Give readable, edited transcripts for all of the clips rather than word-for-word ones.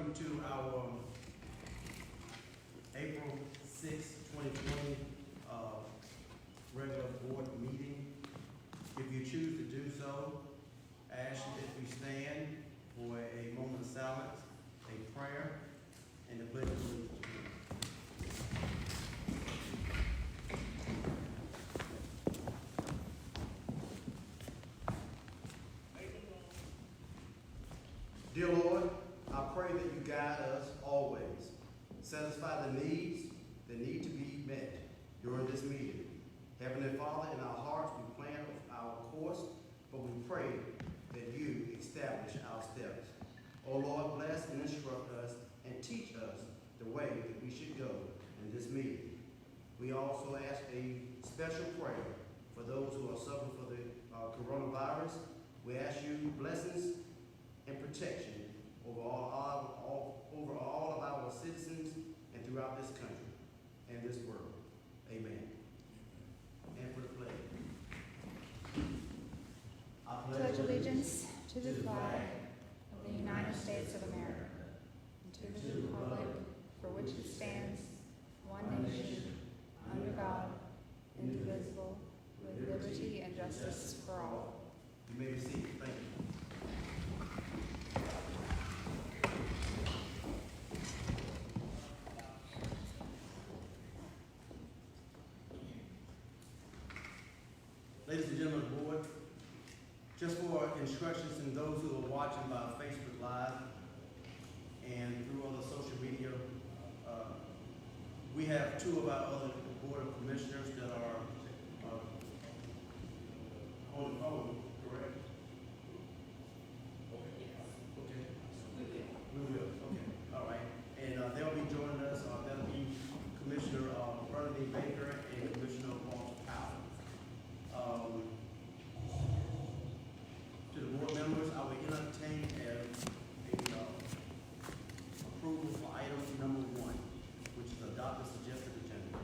welcome to our April 6, 2020 regular board meeting. If you choose to do so, I ask you that we stand for a moment of silence, a prayer, and the pledge of allegiance. Dear Lord, I pray that you guide us always. Satisfy the needs that need to be met during this meeting. Heavenly Father, in our hearts we plan our course, but we pray that you establish our steps. Oh Lord, bless and instruct us and teach us the way that we should go in this meeting. We also ask a special prayer for those who are suffering for the coronavirus. We ask you blessings and protection over all of our citizens and throughout this country and this world. Amen. And for the pledge. I Pledge allegiance to the flag of the United States of America and to the republic for which it stands, one nation, under God, indivisible, with liberty and justice for all. You may be seated. Thank you. Ladies and gentlemen of the board, just for instructions and those who are watching by Facebook Live and through other social media, we have two of our other board of commissioners that are on the phone, correct? Okay. We will, okay, all right. And they'll be joining us, that'll be Commissioner Bernadine Baker and Commissioner Walter Powell. To the board members, I will entertain approval for item number 1, which is adopt the suggested agenda.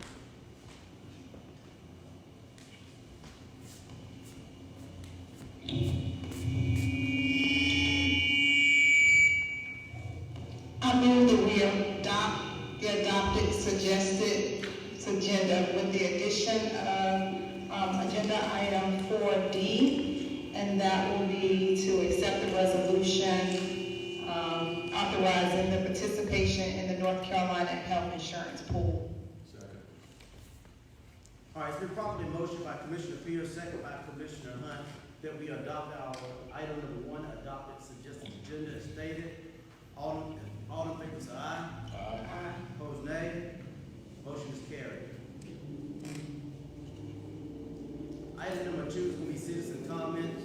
I move that we adopt the adopted suggested agenda with the addition of agenda item 4D, and that will be to accept the resolution authorizing the participation in the North Carolina Health Insurance Pool. Second. All right, it's been properly motioned by Commissioner Peters, second by Commissioner Hunt, that we adopt our item number 1, adopted suggested agenda as stated. All in favor say aye. Aye. Opposed, nay. Motion is carried. Item number 2 is going to be citizen comments.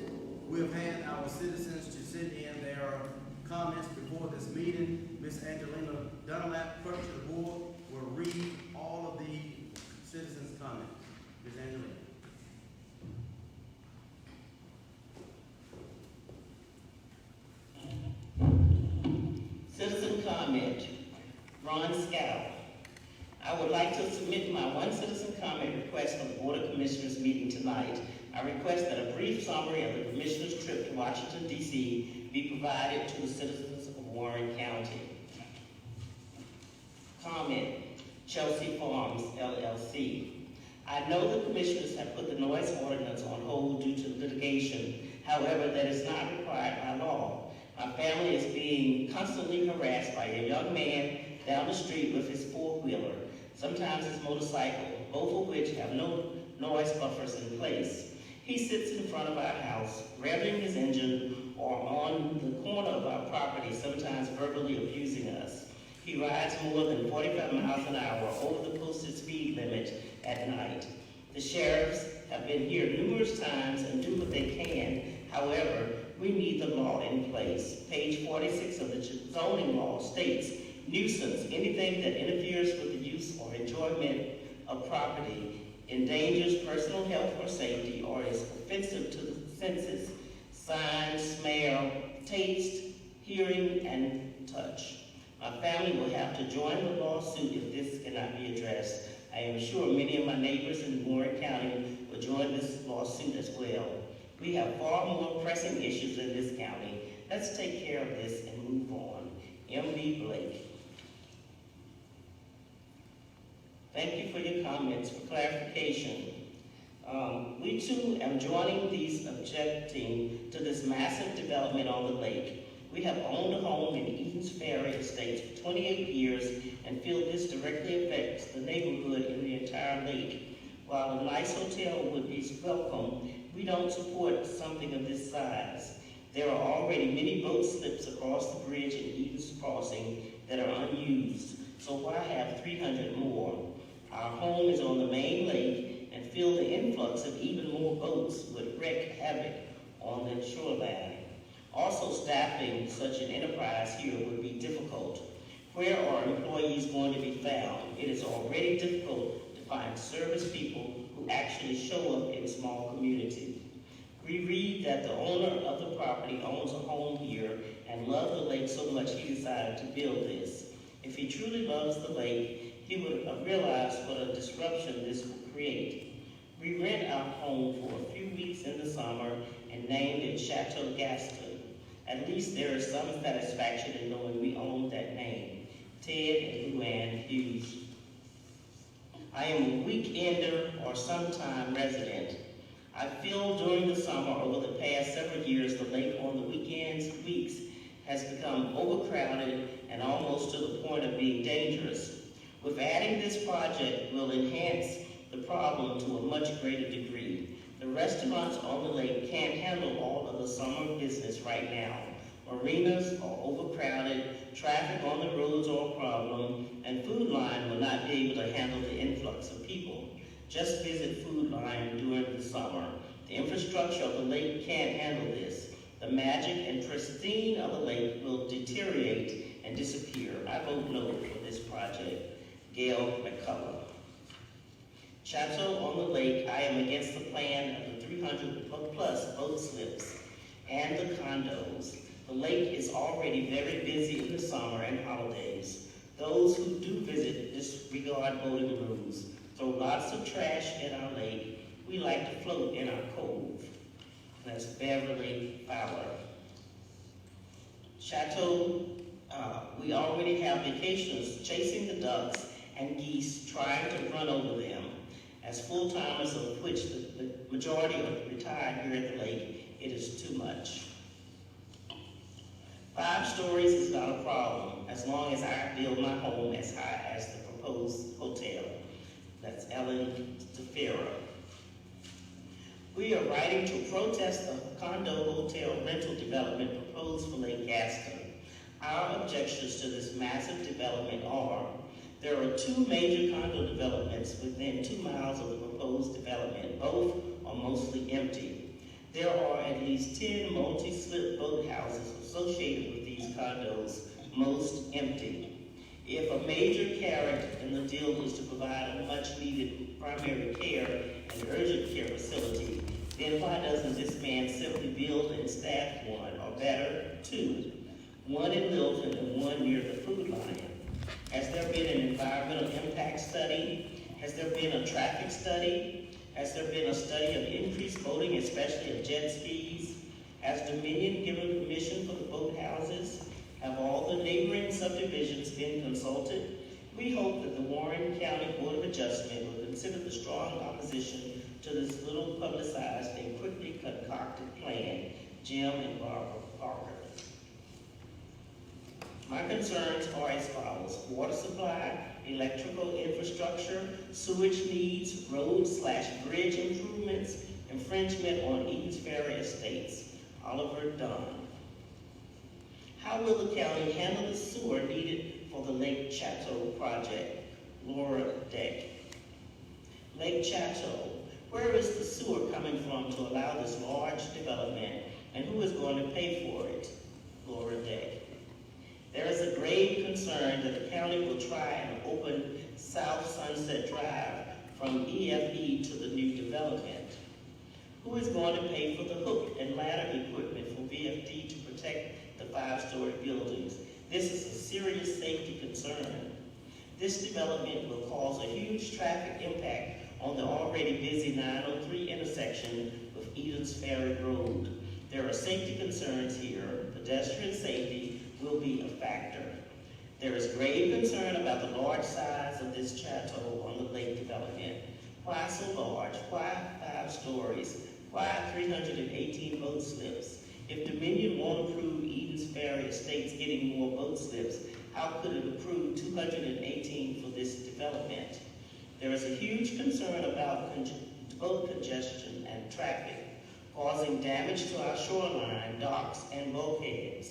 We have had our citizens to send in their comments before this meeting. Ms. Angelina Dunlap, clerk to the board, will read all of the citizens' comments. Ms. Angelina. Citizen comment, Ron Scout. I would like to submit my one citizen comment request for the Board of Commissioners meeting tonight. I request that a brief summary of the Commissioner's trip to Washington, D.C. be provided to the citizens of Warren County. Comment, Chelsea Farms, LLC. I know the Commissioners have put the noise ordinance on hold due to litigation. However, that is not required by law. My family is being constantly harassed by a young man down the street with his four-wheeler, sometimes his motorcycle, both of which have no noise buffers in place. He sits in front of our house, revving his engine, or on the corner of our property, sometimes verbally abusing us. He rides more than 45 miles an hour over the posted speed limit at night. The sheriffs have been here numerous times and do what they can. However, we need the law in place. Page 46 of the zoning law states, nuisance, anything that interferes with the use or enjoyment of property, endangers personal health or safety, or is offensive to the senses, sign, smell, taste, hearing, and touch. My family will have to join the lawsuit if this cannot be addressed. I am sure many of my neighbors in Warren County will join this lawsuit as well. We have far more pressing issues in this county. Let's take care of this and move on. M.B. Blake. Thank you for your comments. For clarification, we too are joining these objecting to this massive development on the lake. We have owned a home in Eden's Ferry Estates for 28 years and feel this directly affects the neighborhood and the entire lake. While a nice hotel would be welcome, we don't support something of this size. There are already many boat slips across the bridge in Eden's Crossing that are unused, so why have 300 more? Our home is on the main lake and feel the influx of even more boats would wreak havoc on the shoreline. Also, staffing such an enterprise here would be difficult. Where are employees going to be found? It is already difficult to find service people who actually show up in small communities. We read that the owner of the property owns a home here and loved the lake so much he decided to build this. If he truly loves the lake, he would have realized what a disruption this would create. We rent our home for a few weeks in the summer and named it Chateau Gaston. At least there is some satisfaction in knowing we own that name. Ted and Luann Hughes. I am a weekender or sometime resident. I feel during the summer over the past several years the lake on the weeks has become overcrowded and almost to the point of being dangerous. With adding this project will enhance the problem to a much greater degree. The restaurants on the lake can't handle all of the summer business right now. Marinas are overcrowded, traffic on the roads are a problem, and Food Line will not be able to handle the influx of people. Just visit Food Line during the summer. The infrastructure of the lake can't handle this. The magic and pristine of the lake will deteriorate and disappear. I vote no for this project. Gail McCullough. Chateau on the lake, I am against the plan of the 300+ boat slips and the condos. The lake is already very busy in the summer and holidays. Those who do visit disregard boating rules, throw lots of trash in our lake. We like to float in our cove. That's Beverly Fowler. Chateau, we already have vacationers chasing the ducks and geese trying to run over them. As full-timers, of which the majority are retired here at the lake, it is too much. 5 stories is not a problem, as long as I build my home as high as the proposed hotel. That's Ellen DeFera. We are writing to protest the condo hotel rental development proposed for Lake Gaston. Our objections to this massive development are: there are 2 major condo developments within 2 miles of the proposed development. Both are mostly empty. There are at least 10 multi-slip boat houses associated with these condos, most empty. If a major carrot in the deal is to provide a much-needed primary care and urgent care facility, then why doesn't this man simply build and staff one, or better, 2? One in Milton and one near the Food Line. Has there been an environmental impact study? Has there been a traffic study? Has there been a study of increased boating, especially of jet skis? Has Dominion given permission for the boat houses? Have all the neighboring subdivisions been consulted? We hope that the Warren County Board of Adjustment will consider the strong opposition to this little publicized and quickly concocted plan. Jim and Barbara Parker. My concerns are as follows: water supply, electrical infrastructure, sewage needs, road/bridge improvements, infringement on Eden's Ferry Estates. Oliver Dunn. How will the county handle the sewer needed for the Lake Chateau project? Laura Deck. Lake Chateau, where is the sewer coming from to allow this large development, and who is going to pay for it? Laura Deck. There is a grave concern that the county will try and open South Sunset Drive from EFE to the new development. Who is going to pay for the hook and ladder equipment for VFD to protect the 5-story buildings? This is a serious safety concern. This development will cause a huge traffic impact on the already busy 903 intersection with Eden's Ferry Road. There are safety concerns here. Pedestrian safety will be a factor. There is grave concern about the large size of this chateau on the lake development. Why so large? Why 5 stories? Why 318 boat slips? If Dominion won't approve Eden's Ferry Estates getting more boat slips, how could it approve 218 for this development? There is a huge concern about boat congestion and traffic, causing damage to our shoreline, docks, and bulkheads.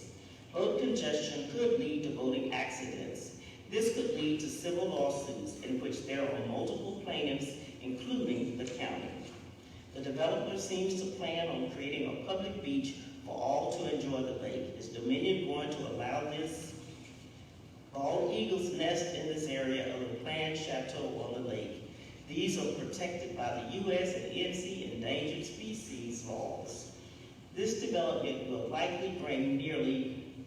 Boat congestion could lead to boating accidents. This could lead to civil lawsuits in which there are multiple plaintiffs, including the county. The developer seems to plan on creating a public beach for all to enjoy the lake. Is Dominion going to allow this? Bald eagles nest in this area of the planned chateau on the lake. These are protected by the U.S. and NC endangered species laws. This development will likely bring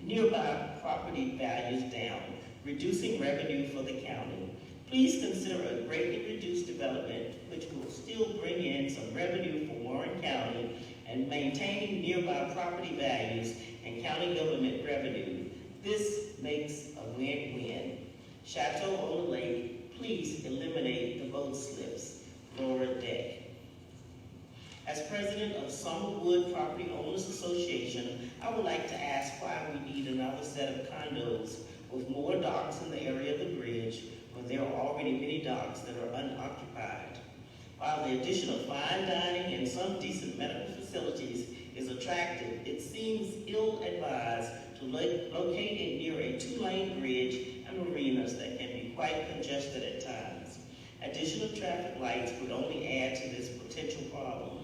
nearby property values down, reducing revenue for the county. Please consider a greatly reduced development which will still bring in some revenue for Warren County and maintaining nearby property values and county government revenue. This makes a win-win. Chateau on the lake, please eliminate the boat slips. Laura Deck. As president of Summerwood Property Owners Association, I would like to ask why we need another set of condos with more docks in the area of the bridge when there are already many docks that are unoccupied. While the addition of fine dining and some decent medical facilities is attractive, it seems ill-advised to locate it near a 2-lane bridge and marinas that can be quite congested at times. Additional traffic lights would only add to this potential problem.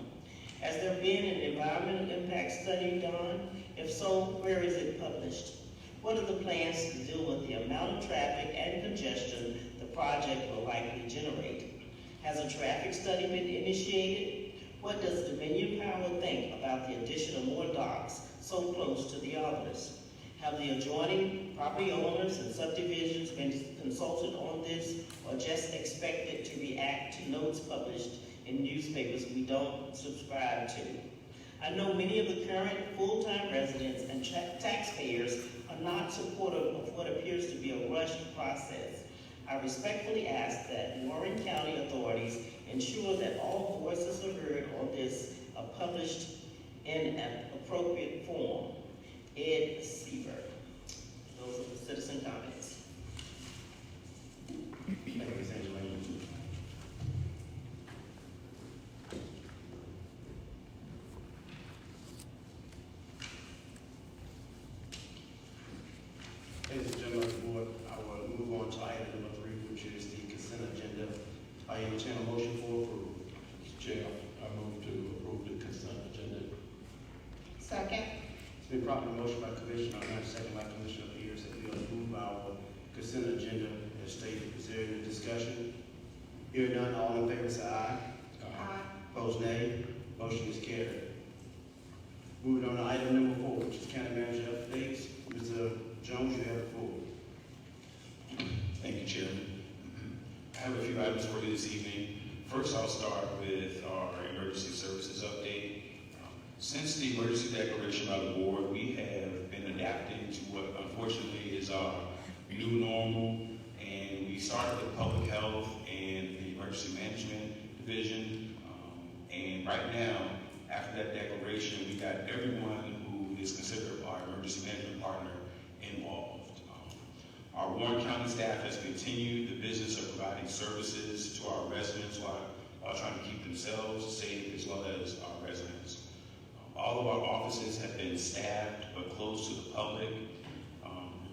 Has there been an environmental impact study done? If so, where is it published? What are the plans to deal with the amount of traffic and congestion the project will likely generate? Has a traffic study been initiated? What does Dominion Power think about the addition of more docks so close to the obelisk? Have the adjoining property owners and subdivisions been consulted on this, or just expected to react to notes published in newspapers we don't subscribe to? I know many of the current full-time residents and taxpayers are not supportive of what appears to be a rushed process. I respectfully ask that Warren County authorities ensure that all voices are heard on this are published in an appropriate form. Ed Seaver. Those are the citizen comments. Thank you, Ms. Angelina. Ladies and gentlemen of the board, I will move on to item number 3, which is the consent agenda. I entertain a motion for approval. Mr. Chair, I move to approve the consent agenda. Second. It's been properly motion by Commissioner Arnett, second by Commissioner Peters, that we approve our consent agenda as stated. Is there any discussion? Hearing none, all in favor say aye. Aye. Opposed, nay. Motion is carried. Moving on to item number 4, which is county manager updates. Mr. Jones, you have the floor. Thank you, Chairman. I have a few items for you this evening. First, I'll start with our emergency services update. Since the emergency declaration by the board, we have been adapting to what unfortunately is our new normal, and we started with public health and the emergency management division. And right now, after that declaration, we got everyone who is considered our emergency management partner involved. Our Warren County staff has continued the business of providing services to our residents while trying to keep themselves safe as well as our residents. All of our offices have been staffed but closed to the public.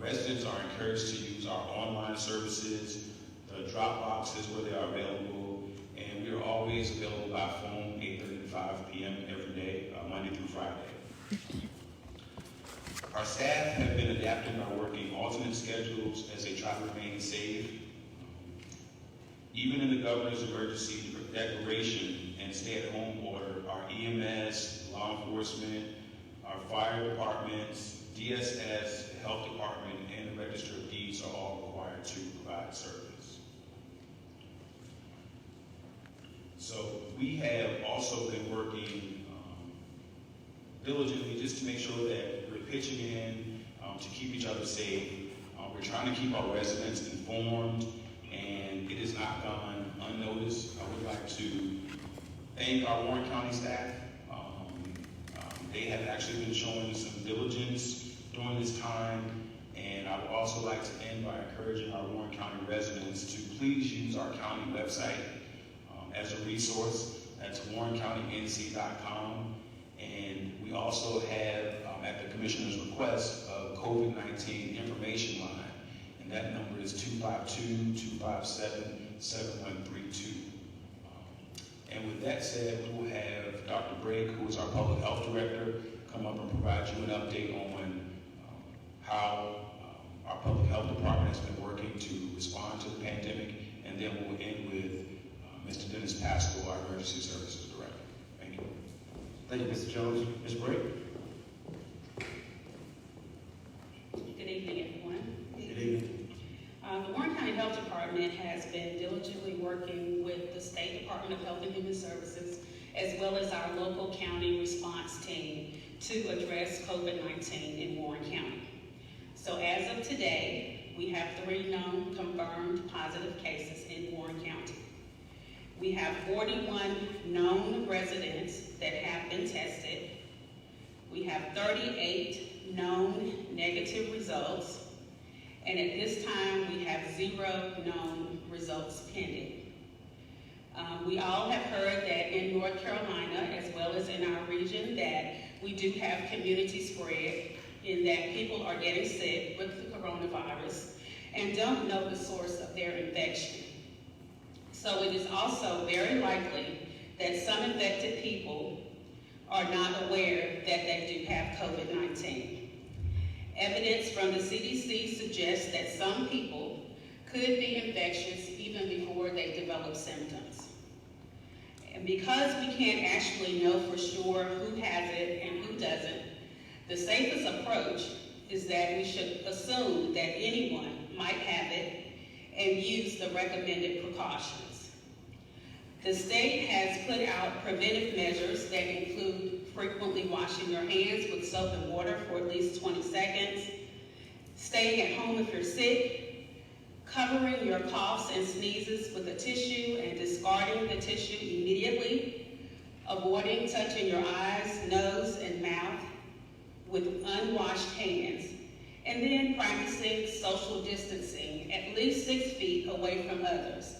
Residents are encouraged to use our online services, the drop boxes where they are available, and we are always available by phone 8:30 to 5 p.m. every day, Monday through Friday. Our staff have been adapting by working alternate schedules as they try to remain safe. Even in the governor's emergency declaration and stay-at-home order, our EMS, law enforcement, our fire departments, DSS, the health department, and the register of deeds are all required to provide service. So we have also been working diligently just to make sure that we're pitching in to keep each other safe. We're trying to keep our residents informed, and it has not gone unnoticed. I would like to thank our Warren County staff. They have actually been showing some diligence during this time, and I would also like to end by encouraging our Warren County residents to please use our county website as a resource. That's warrencountync.com, and we also have, at the Commissioner's request, a COVID-19 information line, and that number is 252-257-7132. And with that said, we will have Dr. Brake, who is our Public Health Director, come up and provide you an update on how our Public Health Department has been working to respond to the pandemic, and then we'll end with Mr. Dennis Pascal, our Emergency Services Director. Thank you. Thank you, Mr. Jones. Ms. Brake? Good evening, everyone. Good evening. The Warren County Health Department has been diligently working with the State Department of Health and Human Services, as well as our local county response team, to address COVID-19 in Warren County. So as of today, we have 3 known confirmed positive cases in Warren County. We have 41 known residents that have been tested. We have 38 known negative results. And at this time, we have 0 known results pending. We all have heard that in North Carolina, as well as in our region, that we do have community spread in that people are getting sick with the coronavirus and don't know the source of their infection. So it is also very likely that some infected people are not aware that they do have COVID-19. Evidence from the CDC suggests that some people could be infectious even before they develop symptoms. And because we can't actually know for sure who has it and who doesn't, the safest approach is that we should assume that anyone might have it and use the recommended precautions. The state has put out preventive measures that include frequently washing your hands with soap and water for at least 20 seconds, staying at home if you're sick, covering your coughs and sneezes with a tissue and discarding the tissue immediately, avoiding touching your eyes, nose, and mouth with unwashed hands, and then practicing social distancing at least 6 feet away from others,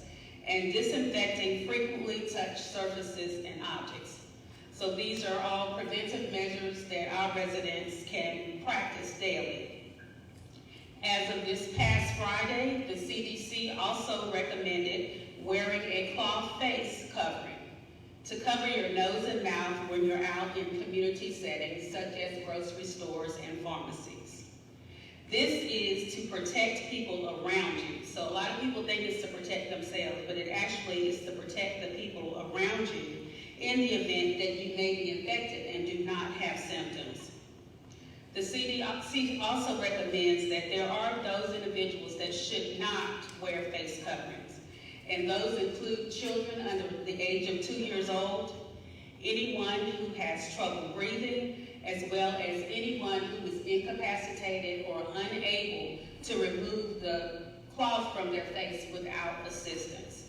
and disinfecting frequently touched surfaces and objects. So these are all preventive measures that our residents can practice daily. As of this past Friday, the CDC also recommended wearing a cloth face covering to cover your nose and mouth when you're out in community settings such as grocery stores and pharmacies. This is to protect people around you. So a lot of people think it's to protect themselves, but it actually is to protect the people around you in the event that you may be infected and do not have symptoms. The CDC also recommends that there are those individuals that should not wear face coverings, and those include children under the age of 2 years old, anyone who has trouble breathing, as well as anyone who is incapacitated or unable to remove the cloth from their face without assistance.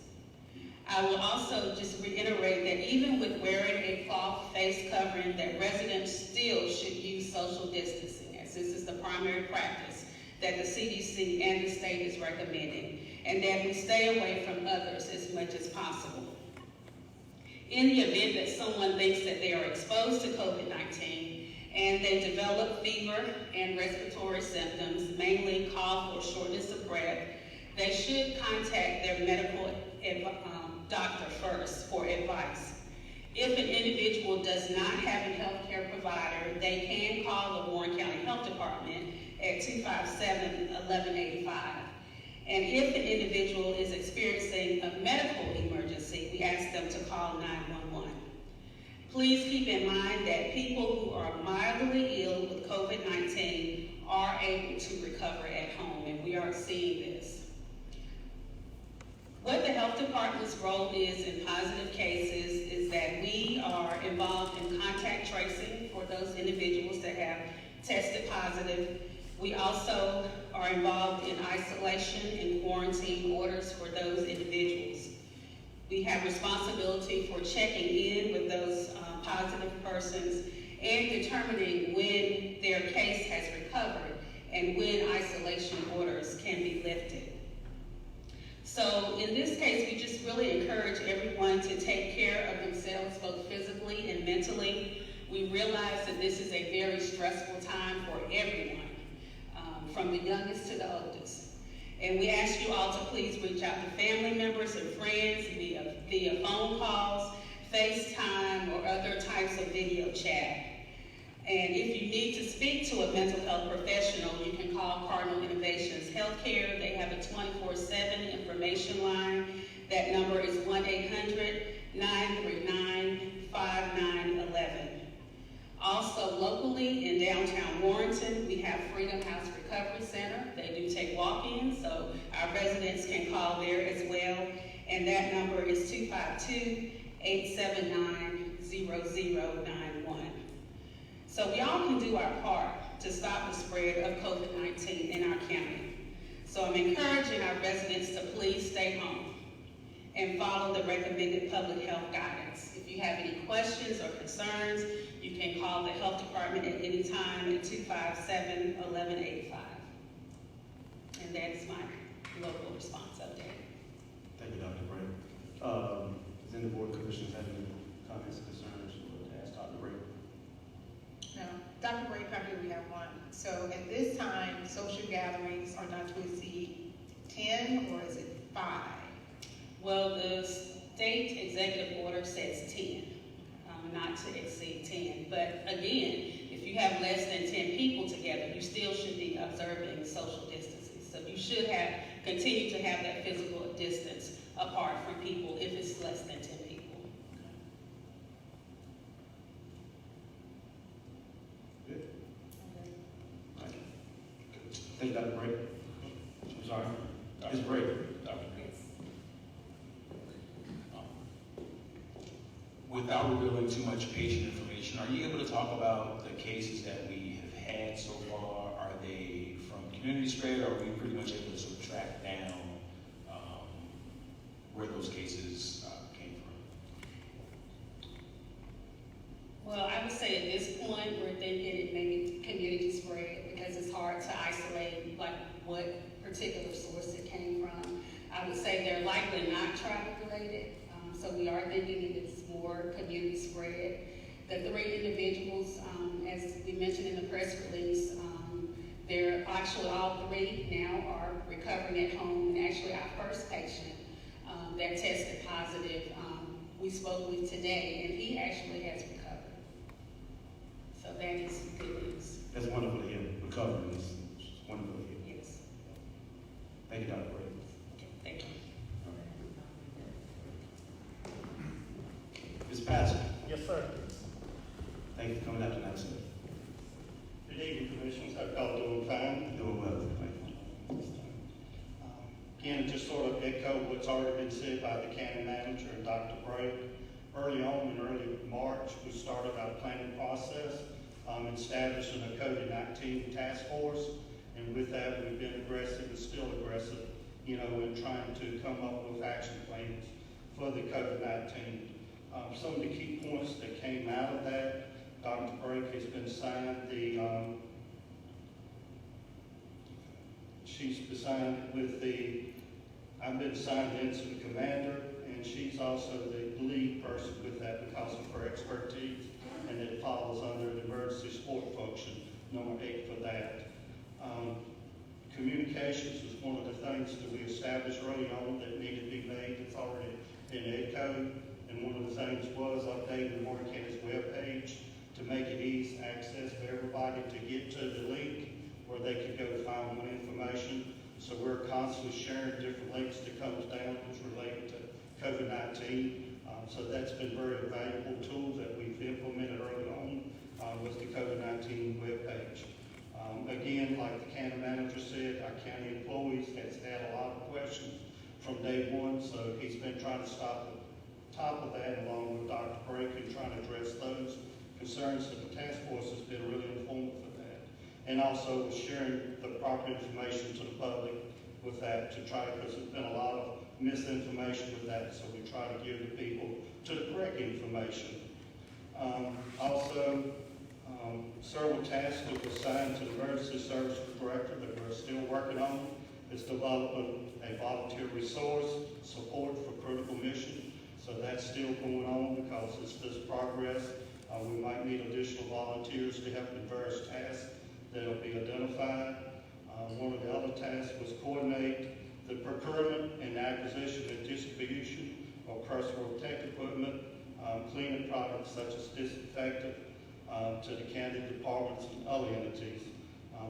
I will also just reiterate that even with wearing a cloth face covering, that residents still should use social distancing, as this is the primary practice that the CDC and the state is recommending, and that we stay away from others as much as possible. In the event that someone thinks that they are exposed to COVID-19 and they develop fever and respiratory symptoms, mainly cough or shortness of breath, they should contact their medical doctor first for advice. If an individual does not have a health care provider, they can call the Warren County Health Department at 257-1185. And if an individual is experiencing a medical emergency, we ask them to call 911. Please keep in mind that people who are mildly ill with COVID-19 are able to recover at home, and we are seeing this. What the health department's role is in positive cases is that we are involved in contact tracing for those individuals that have tested positive. We also are involved in isolation and quarantine orders for those individuals. We have responsibility for checking in with those positive persons and determining when their case has recovered and when isolation orders can be lifted. So in this case, we just really encourage everyone to take care of themselves both physically and mentally. We realize that this is a very stressful time for everyone, from the youngest to the oldest. And we ask you all to please reach out to family members and friends via phone calls, FaceTime, or other types of video chat. And if you need to speak to a mental health professional, you can call Cardinal Innovations Healthcare. They have a 24/7 information line. That number is 1-800-939-5911. Also locally in downtown Warrenton, we have Freedom House Recovery Center. They do take walk-ins, so our residents can call there as well. And that number is 252-879-0091. So we all can do our part to stop the spread of COVID-19 in our county. So I'm encouraging our residents to please stay home and follow the recommended public health guidance. If you have any questions or concerns, you can call the health department at any time at 257-1185. And that is my local response update. Thank you, Dr. Bray. Does any board commissioners have any comments, concerns, or to ask Dr. Bray? No, Dr. Bray, probably we have one. So at this time, social gatherings are not to exceed 10, or is it 5? Well, the state executive order says 10, not to exceed 10. But again, if you have less than 10 people together, you still should be observing social distancing. So you should continue to have that physical distance apart from people if it's less than 10 people. Good. Thank you. Thank you, Dr. Bray. I'm sorry. Ms. Bray. Without revealing too much patient information, are you able to talk about the cases that we have had so far? Are they from community spread, or are we pretty much able to sort of track down where those cases came from? Well, I would say at this point, we're thinking it may be community spread because it's hard to isolate like what particular source it came from. I would say they're likely not traffic related, so we are thinking it is more community spread. The 3 individuals, as we mentioned in the press release, they're actually all 3 now are recovering at home, and actually our first patient that tested positive, we spoke with today, and he actually has recovered. So that is good news. That's wonderful to hear. Recovery is wonderful to hear. Yes. Thank you, Dr. Bray. Okay, thank you. Ms. Patterson. Yes, sir. Thank you for coming out tonight, sir. Good evening, Commissioners. Hope y'all doing fine. Doing well. Thank you. Again, just sort of echo what's already been said by the county manager and Dr. Bray. Early on, in early March, we started our planning process, establishing a COVID-19 task force. And with that, we've been aggressive and still aggressive, in trying to come up with action plans for the COVID-19. Some of the key points that came out of that, Dr. Bray has been signed she's signed with I've been signed into the commander, and she's also the lead person with that because of her expertise, and it follows under the emergency support function, number 8 for that. Communications was one of the things that we established early on that needed to be made. It's already in EDCO, and one of the things was updating the Warren County's webpage to make it easy access for everybody to get to the link where they could go to find more information. So we're constantly sharing different links that comes down that's related to COVID-19. So that's been a very valuable tool that we've implemented early on with the COVID-19 webpage. Again, like the county manager said, our county employees has had a lot of questions from day one, so he's been trying to stop at the top of that along with Dr. Brake and trying to address those concerns. So the task force has been really informative for that. and also sharing the proper information to the public with that to try, because there's been a lot of misinformation with that, so we try to give the people to the correct information. Several tasks that were assigned to the emergency service director that we're still working on is developing a volunteer resource support for critical mission. So that's still going on because it's this progress. We might need additional volunteers to help in various tasks that'll be identified. One of the other tasks was coordinate the procurement and acquisition and distribution of personal protective equipment, cleaning products such as disinfectant, to the county departments and other entities.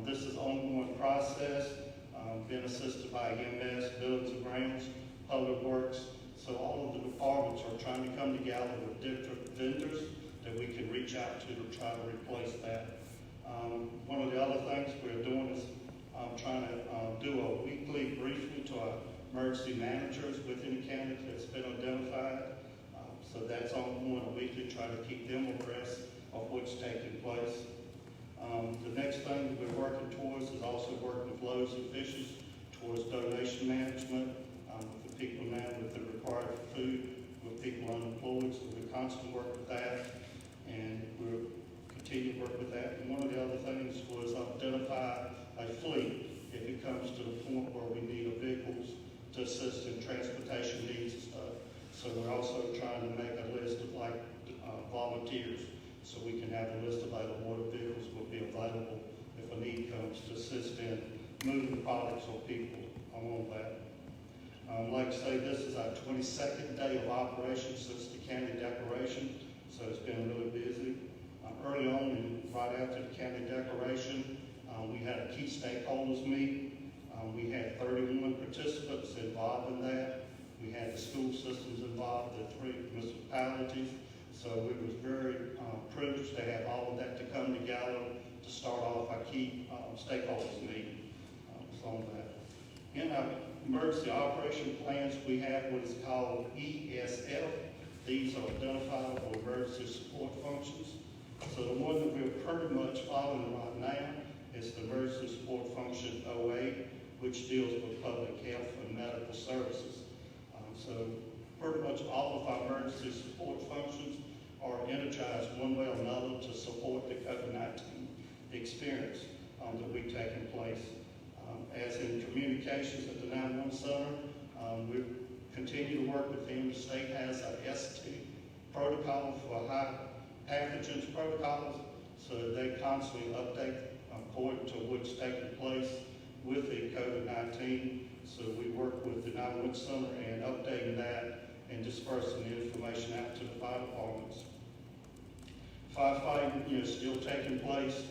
This is an ongoing process, being assisted by EMS, Buildings and Grounds, Public Works. So all of the departments are trying to come together with different vendors that we can reach out to try to replace that. One of the other things we're doing is trying to do a weekly briefing to our emergency managers within the county that's been identified. So that's ongoing weekly, try to keep them abreast of what's taking place. The next thing we're working towards is also working with Loaves and Fishes towards donation management with the people now with the required food, with people unemployed, so we constantly work with that, and we'll continue to work with that. And one of the other things was identify a fleet if it comes to the point where we need vehicles to assist in transportation needs and stuff. So we're also trying to make a list of volunteers, so we can have a list of what vehicles will be available if a need comes to assist in moving products or people along that. Like I say, this is our 22nd day of operation since the county declaration, so it's been really busy. Early on, and right after the county declaration, we had a key stakeholders meet. We had 31 participants involved in that. We had the school systems involved, the 3 municipalities. So we was very privileged to have all of that to come together to start off our key stakeholders meeting. On that. In our emergency operation plans, we have what is called ESF. These are identifiable emergency support functions. So the one that we're pretty much following right now is the emergency support function 08, which deals with public health and medical services. So pretty much all of our emergency support functions are energized one way or another to support the COVID-19 experience that we've taken place. As in communications at the 911 Center, we continue to work with them. The state has a ST protocol for high pathogens protocols, so they constantly update according to what's taking place with the COVID-19. So we work with the 911 Center and updating that and dispersing the information out to the fire departments. Firefighting is still taking place.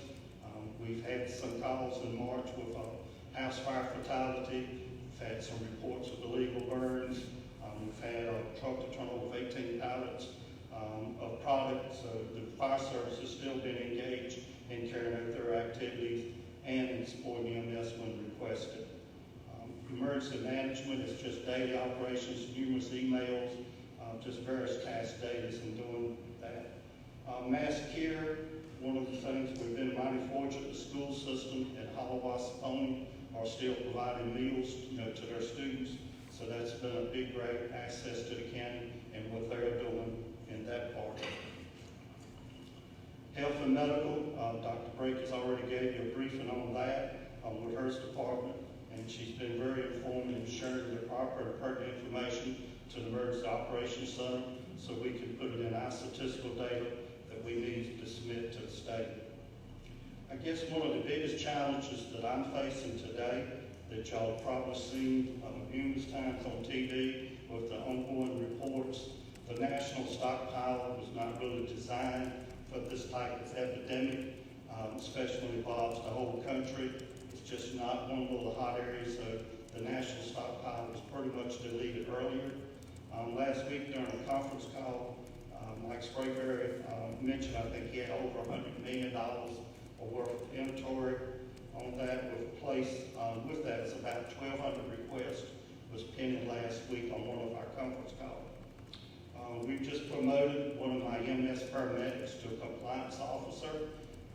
We've had some calls in March with a house fire fatality. We've had some reports of illegal burns. We've had a truck to turn over 18 pallets of product. So the fire service has still been engaged in carrying out their activities and in supporting EMS when requested. Emergency management is just daily operations, numerous emails, just various task data and doing that. Mass care, one of the things we've been mighty fortunate, the school system at Hollowassaponi are still providing meals, to their students. So that's been a big, great access to the county and what they're doing in that part. Health and medical, Dr. Brake has already gave you a briefing on that with her department, and she's been very informed in sharing the proper and pertinent information to the Emergency Operations Center so we can put it in our statistical data that we need to submit to the state. I guess one of the biggest challenges that I'm facing today that y'all have probably seen numerous times on TV with the ongoing reports, the national stockpile was not really designed for this type of epidemic, especially when it involves the whole country. It's just not one little hot area, so the national stockpile was pretty much deleted earlier. Last week during a conference call, Mike Sprayberry mentioned, I think he had over $100 million worth of inventory on that. With that is about 1,200 requests was pending last week on one of our conference calls. We've just promoted one of my EMS paramedics to a compliance officer.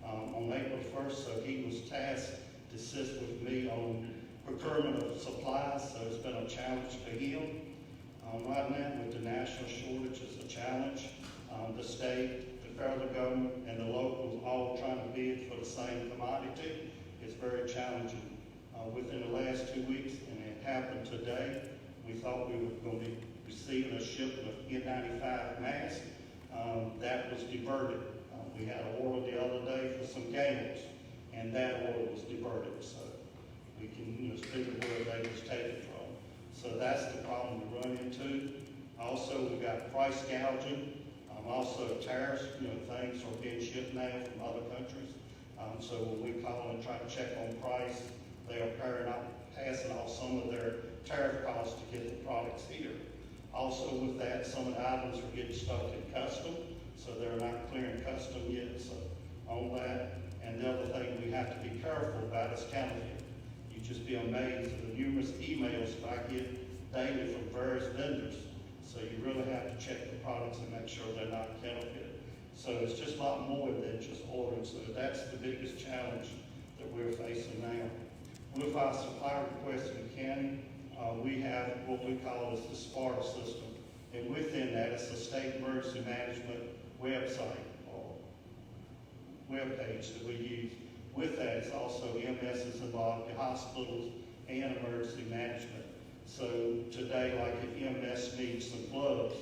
on April 1st, so he was tasked to assist with me on procurement of supplies, so it's been a challenge for him. Right now, with the national shortage, it's a challenge. The state, the federal government, and the locals all trying to bid for the same commodity. It's very challenging. Within the last 2 weeks, and it happened today, we thought we were going to be receiving a shipment of N95 masks. That was diverted. We had an order the other day for some gowns, and that order was diverted. So we can speak of where they was taken from. So that's the problem we run into. Also, we got price gouging. Also, tariffs. Things are being shipped now from other countries. So when we call and try to check on price, they are passing off some of their tariff costs to get the products here. Also with that, some of the items are getting stuck in custom, so they're not clearing custom yet, so on that. And the other thing we have to be careful about is counterfeit. You just be amazed at the numerous emails that I get daily from various vendors. So you really have to check the products and make sure they're not counterfeit. So it's just a lot more than just ordering. So that's the biggest challenge that we're facing now. With our supply requests in the county, we have what we call is the SPARTA system. And within that, it's a state emergency management website or webpage that we use. With that, it's also EMS is involved, the hospitals, and emergency management. So today, like if EMS needs some gloves,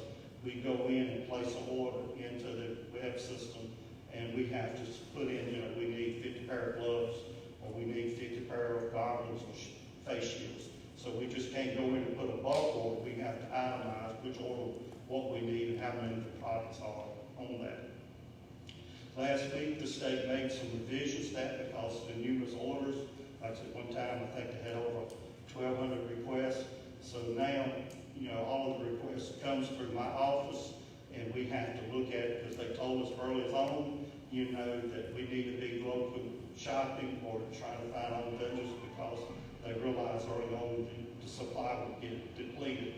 we go in and place an order into the web system, and we have to put in, we need 50 pair of gloves, or we need 50 pair of goggles or face shields. So we just can't go in and put a bulk order. We have to itemize which order, what we need, and how many of the products are on that. Last week, the state made some revisions to that because of the numerous orders. Like at one time, I think they had over 1,200 requests. So now, all of the requests comes through my office, and we have to look at it because they told us early on, that we need to be local shopping or trying to find other vendors because they realized early on the supply would get depleted.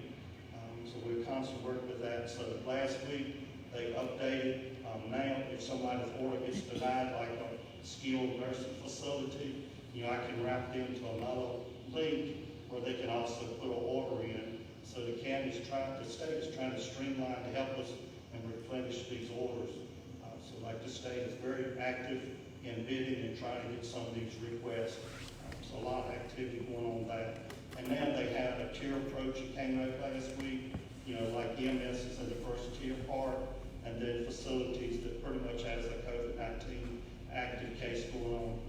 So we're constantly working with that. So last week, they updated. Now, if somebody's order gets denied, like a skilled nursing facility, I can route them to another link where they can also put an order in. So the state is trying to streamline to help us and replenish these orders. So like the state is very active in bidding and trying to get some of these requests. So a lot of activity going on there. And now they have a tier approach that came out last week. Like EMS is in the first tier part, and then facilities that pretty much has a COVID-19 active case going on.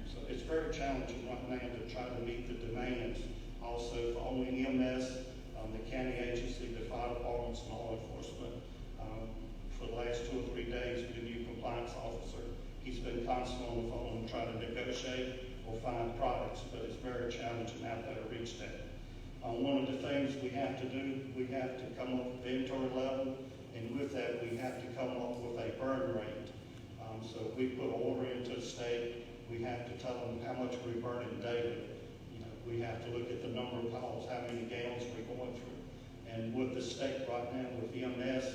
So it's very challenging right now to try to meet the demands. Also for only EMS, the county agency, the fire departments, and law enforcement. For the last 2 or 3 days, with the new compliance officer, he's been constantly on the phone trying to negotiate or find products, but it's very challenging out there to reach that. One of the things we have to do, we have to come up with inventory level, and with that, we have to come up with a burn rate. So if we put an order into the state, we have to tell them how much we're burning daily. We have to look at the number of calls, how many gallons we're going through. And with the state right now, with EMS,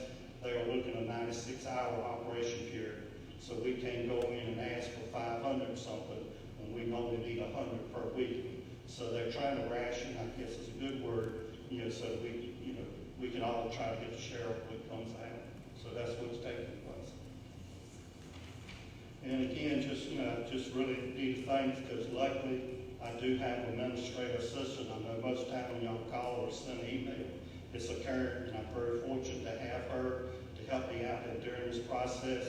they are looking at a 96-hour operation period. So we can't go in and ask for 500 something when we only need 100 per week. So they're trying to ration, I guess is a good word, so we can all try to get a share of what comes out. So that's what's taking place. And again, just really need to thank, because luckily I do have an administrative assistant. I know most time when y'all call or send an email, it's a Karen, and I'm very fortunate to have her to help me out during this process,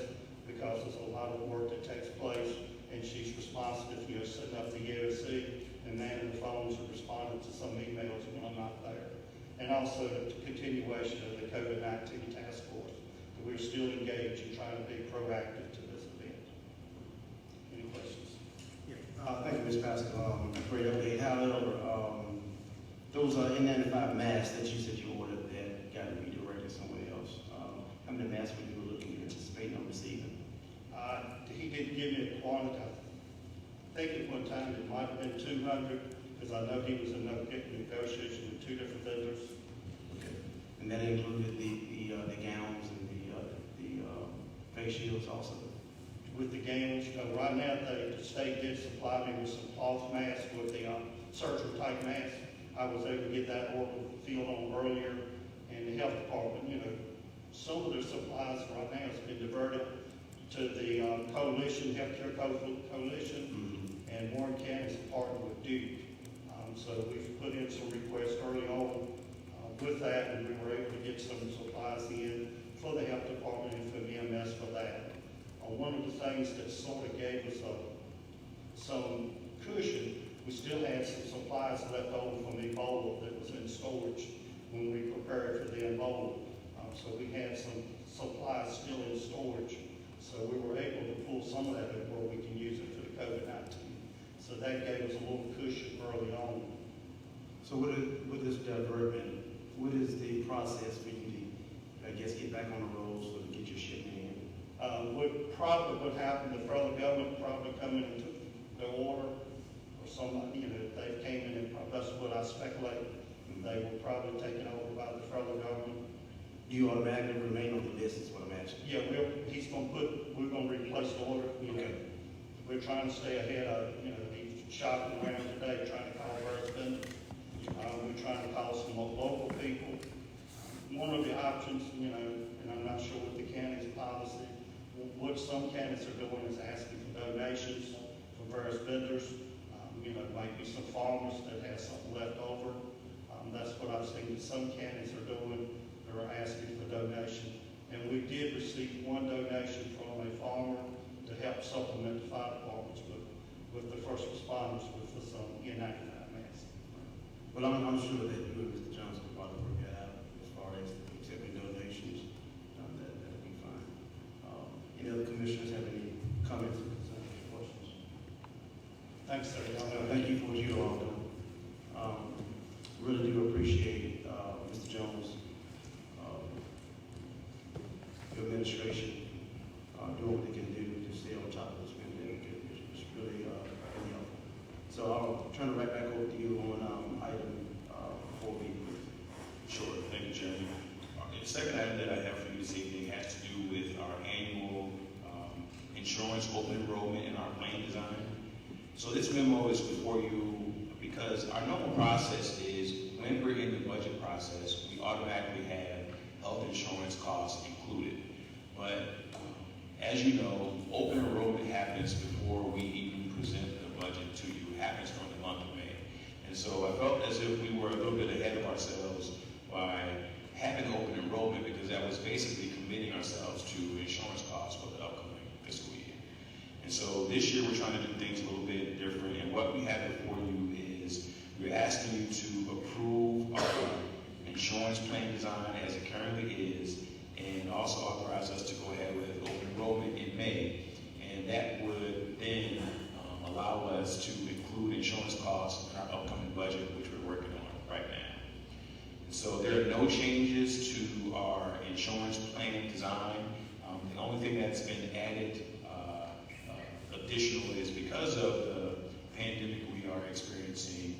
because there's a lot of work that takes place, and she's responsible, setting up the EOC and manning the phones and responding to some emails when I'm not there. And also the continuation of the COVID-19 task force. We're still engaged in trying to be proactive to this event. Any questions? Thank you, Ms. Pascal. Great update. However, those N95 masks that you said you ordered that got to be directed somewhere else. How many masks were you looking to anticipate on receiving? He didn't give me a quantity. I think at one time it might have been 200, because I know he was in negotiation with 2 different vendors. Okay. And that included the gowns and the face shields also? with the gowns. Right now, the state did supply me with some cloth masks with the surgical type masks. I was able to get that order filled on earlier, and the health department, some of their supplies right now has been diverted to the coalition, healthcare coalition, and Warren County's partnered with Duke. So we've put in some requests early on with that, and we were able to get some supplies in for the health department and for EMS for that. One of the things that sort of gave us some cushion, we still had some supplies left over from Ebola that was in storage when we prepared for the Ebola. So we had some supplies still in storage. So we were able to pull some of that in where we can use it for the COVID-19. So that gave us a little cushion early on. So with this diversion, what is the process for you to, I guess, get back on the road so to get your shipment in? What happened, the federal government probably come in and took the order, or somebody, if they came in, and that's what I speculate, they were probably taken over by the federal government. Do you automatically remain on the list is what I'm asking? Yeah, we're gonna replace the order, Okay. We're trying to stay ahead of, he's shopping around today, trying to call various vendors. We're trying to call some more local people. One of the options, and I'm not sure what the county's policy, what some counties are doing is asking for donations from various vendors. Might be some farmers that have something left over. That's what I've seen that some counties are doing. They're asking for donation. And we did receive one donation from a farmer to help supplement the fire departments with the first responders with some N95 masks. Well, I'm sure that you and Mr. Johnson will probably work that out as far as accepting donations. That'll be fine. Any other commissioners have any comments or concerns or questions? Thanks, sir. Thank you for what you all done. Really do appreciate Mr. Jones, your administration, doing what they can do to stay on top of this pandemic. It's really helpful. So I'll turn it right back over to you on item 4B. Sure, thank you, Chairman. The second item that I have for you this evening has to do with our annual insurance open enrollment in our plan design. So this memo is before you because our normal process is when we're in the budget process, we automatically have health insurance costs included. But as you know, open enrollment happens before we even present the budget to you. It happens during the month of May. And so I felt as if we were a little bit ahead of ourselves by having open enrollment because that was basically committing ourselves to insurance costs for the upcoming fiscal year. And so this year we're trying to do things a little bit different. And what we have before you is we're asking you to approve our insurance plan design as it currently is and also authorize us to go ahead with open enrollment in May. And that would then allow us to include insurance costs in our upcoming budget, which we're working on right now. And so there are no changes to our insurance plan design. The only thing that's been added additional is because of the pandemic we are experiencing,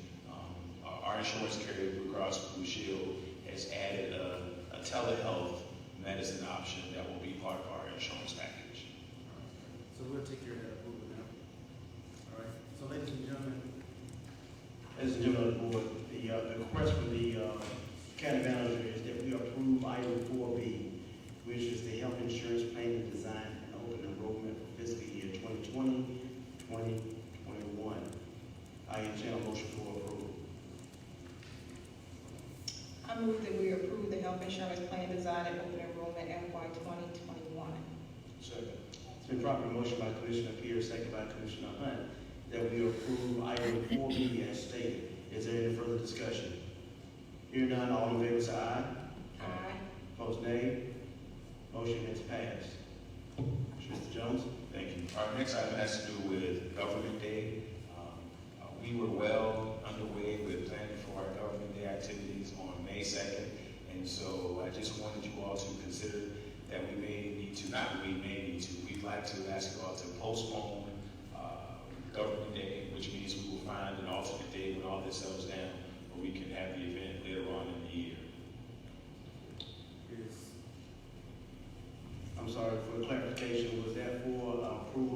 our insurance carrier, Blue Cross Blue Shield, has added a telehealth medicine option that will be part of our insurance package. So we'll take care of that approval now. All right. So ladies and gentlemen of the board, the request from the county manager is that we approve item 4B, which is the health insurance plan design and open enrollment for fiscal year 2020, 2021. I entertain a motion for approval. I move that we approve the health insurance plan design and open enrollment FY 2021. Second. It's been properly motion by Commissioner Pierce, second by Commissioner Hunt, that we approve item 4B as stated. Is there any further discussion? Hearing none, all in favor say aye. Aye. Opposed, nay. Motion is passed. Mr. Jones? Thank you. Our next item has to do with Government Day. We were well underway with planning for our Government Day activities on May 2nd. And so I just wanted you all to consider that we'd like to ask you all to postpone Government Day, which means we will find an alternate day when all this settles down, where we can have the event later on in the year. I'm sorry, for clarification, was that for approval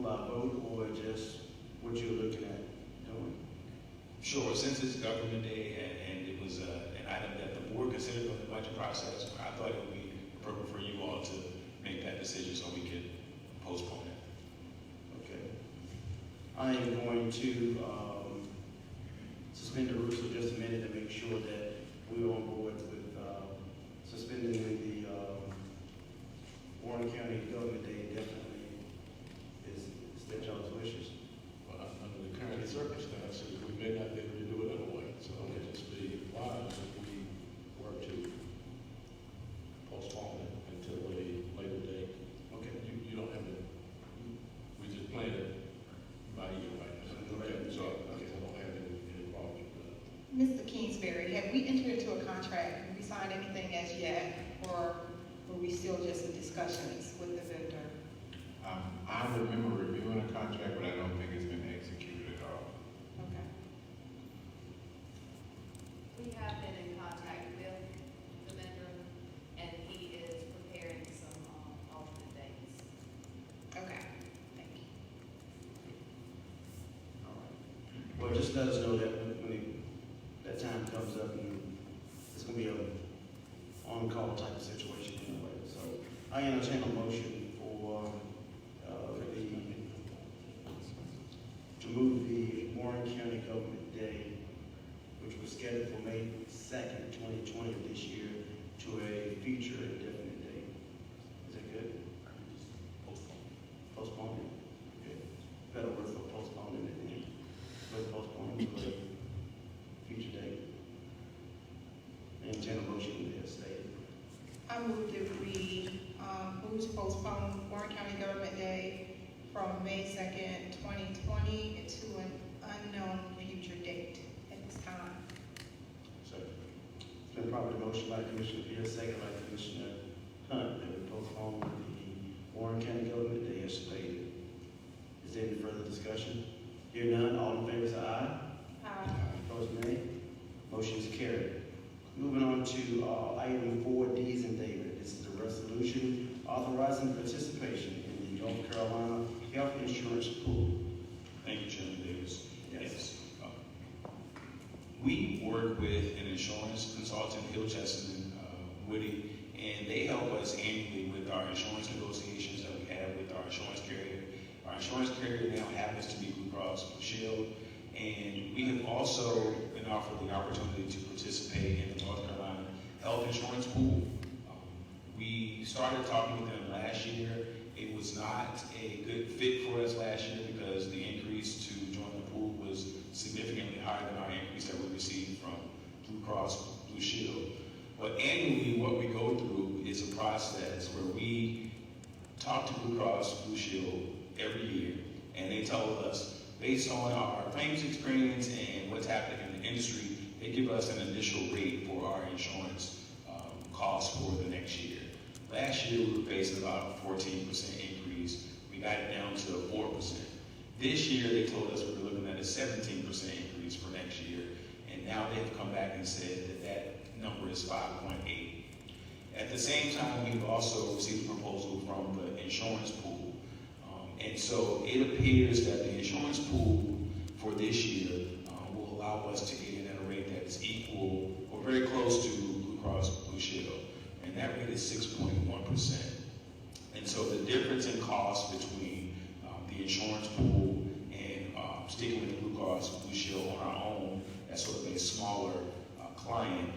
since it's Government Day and it was an item that the board considered in the budget process, I thought it would be appropriate for you all to make that decision so we could postpone it. Okay. I am going to suspend the rules for just a minute to make sure that we're on board with suspending the Warren County Government Day indefinitely. Is that y'all's wishes? But under the current circumstances, we may not be able to do it anyway, so it would just be wise if we were to postpone it until a later date. Okay. You don't have to, we just plan it by ear right now. Okay, so I don't have any problems with that. Mr. Kingsbury, have we entered into a contract? Have we signed anything as yet? Or were we still just in discussions with the vendor? I remember reviewing a contract, but I don't think it's been executed at all. Okay. We have been in contact with the vendor, and he is preparing some alternate dates. Okay, thank you. All right. Well, just let us know that when that time comes up, and it's gonna be a on-call type of situation anyway. So I entertain a motion for to move the Warren County Government Day, which was scheduled for May 2nd, 2020 of this year, to a future indefinite date. Is that good? Postponement. Okay. Better word for postponing it then. Let's postpone it to a future date. Entertain a motion as stated. I move that we move to postpone Warren County Government Day from May 2nd, 2020 to an unknown future date at this time. Second. It's been properly motion by Commissioner Pierce, second by Commissioner Hunt, that we postpone the Warren County Government Day as stated. Is there any further discussion? Hear none, all in favor say aye. Aye. Opposed, nay. Motion is carried. Moving on to item 4D and David. This is a resolution authorizing participation in the North Carolina Health Insurance Pool. Thank you, Chairman Davis. Yes. We work with an insurance consultant, Hill Chesterton, Woody, and they help us annually with our insurance negotiations that we have with our insurance carrier. Our insurance carrier now happens to be Blue Cross Blue Shield, and we have also been offered the opportunity to participate in the North Carolina Health Insurance Pool. We started talking with them last year. It was not a good fit for us last year because the increase to join the pool was significantly higher than our increase that we received from Blue Cross Blue Shield. But annually, what we go through is a process where we talk to Blue Cross Blue Shield every year, and they tell us, based on our claims experience and what's happening in the industry, they give us an initial rate for our insurance costs for the next year. Last year, we were facing about a 14% increase. We got it down to 4%. This year, they told us we were looking at a 17% increase for next year, and now they've come back and said that that number is 5.8. At the same time, we've also received a proposal from the insurance pool. And so it appears that the insurance pool for this year will allow us to get in at a rate that is equal or very close to Blue Cross Blue Shield. And that rate is 6.1%. And so the difference in cost between the insurance pool and sticking with Blue Cross Blue Shield on our own, as sort of a smaller client,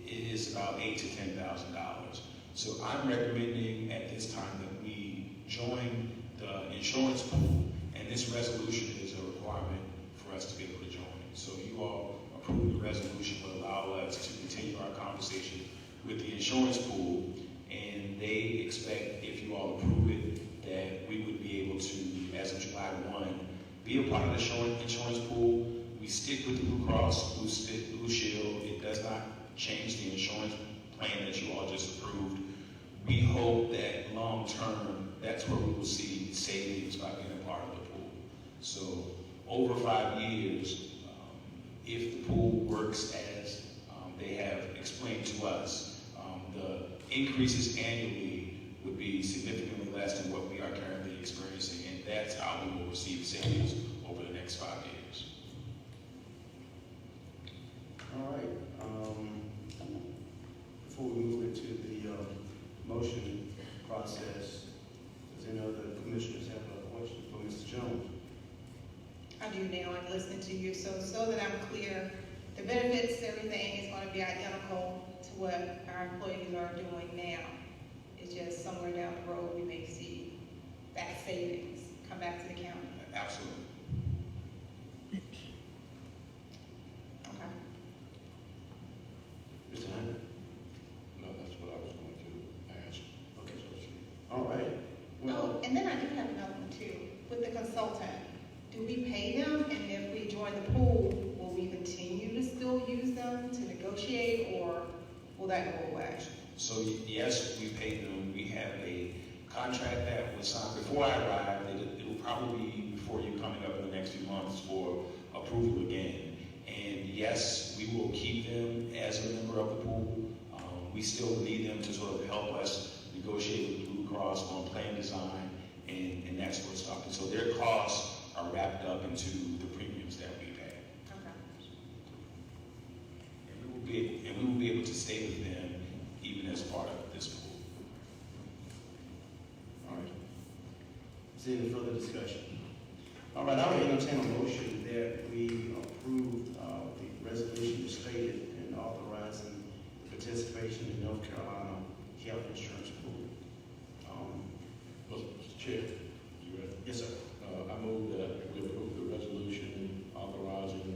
it is about $8,000 to $10,000. So I'm recommending at this time that we join the insurance pool, and this resolution is a requirement for us to be able to join. So you all approve the resolution will allow us to continue our conversation with the insurance pool, and they expect, if you all approve it, that we would be able to, as of July 1, be a part of the insurance pool. We stick with the Blue Cross Blue Shield. It does not change the insurance plan that you all just approved. We hope that long term, that's where we will see savings by being a part of the pool. So over 5 years, if the pool works as they have explained to us, the increases annually would be significantly less than what we are currently experiencing, and that's how we will receive savings over the next 5 years. All right, before we move into the motion process, does any other commissioners have a question for Mr. Jones? I do now, I'm listening to you, so that I'm clear, the benefits, everything is gonna be identical to what our employees are doing now. It's just somewhere down the road, we may see that savings come back to the county. Absolutely. Okay. Mr. Hunter? No, that's what I was going to ask. Okay. All right. Oh, and then I do have another one too, with the consultant. Do we pay them, and if we join the pool, will we continue to still use them to negotiate, or will that go away? So yes, we paid them. We have a contract that was signed before I arrived. It will probably be before you coming up in the next few months for approval again. And yes, we will keep them as a member of the pool. We still need them to sort of help us negotiate with Blue Cross on plan design and that sort of stuff. And so their costs are wrapped up into the premiums that we pay. Okay. And we will be able to stay with them even as part of this pool. All right. Is there any further discussion? All right, I will entertain a motion that we approve the resolution stated and authorizing the participation in North Carolina Health Insurance Pool. Mr. Chair, you ready? Yes, sir. I move that we approve the resolution authorizing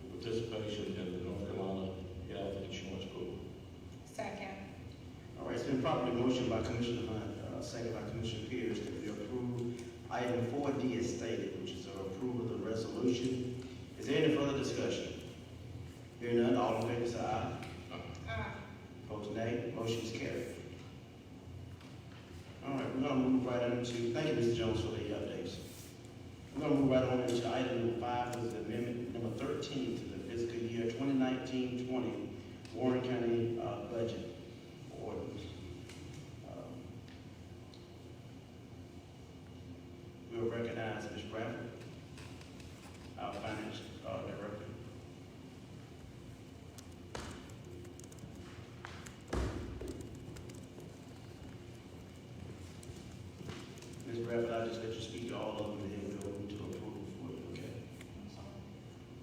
the participation in the North Carolina Health Insurance Pool. Second. All right, it's been properly motioned by Commissioner Hunt, second by Commissioner Pierce, that we approve item 4D as stated, which is our approval of the resolution. Is there any further discussion? Hearing none, all in favor say aye. Opposed, nay. Motion is carried. All right, we're going to move right into, thank you, Mr. Jones, for the updates. We're going to move right on into item number 5, which is amendment number 13 to the fiscal year 2019-20 Warren County budget ordinance. We'll recognize Ms. Bradford, our finance director. Ms. Bradford, I'll just let you speak to all of them, and then we'll move to approval for you, okay?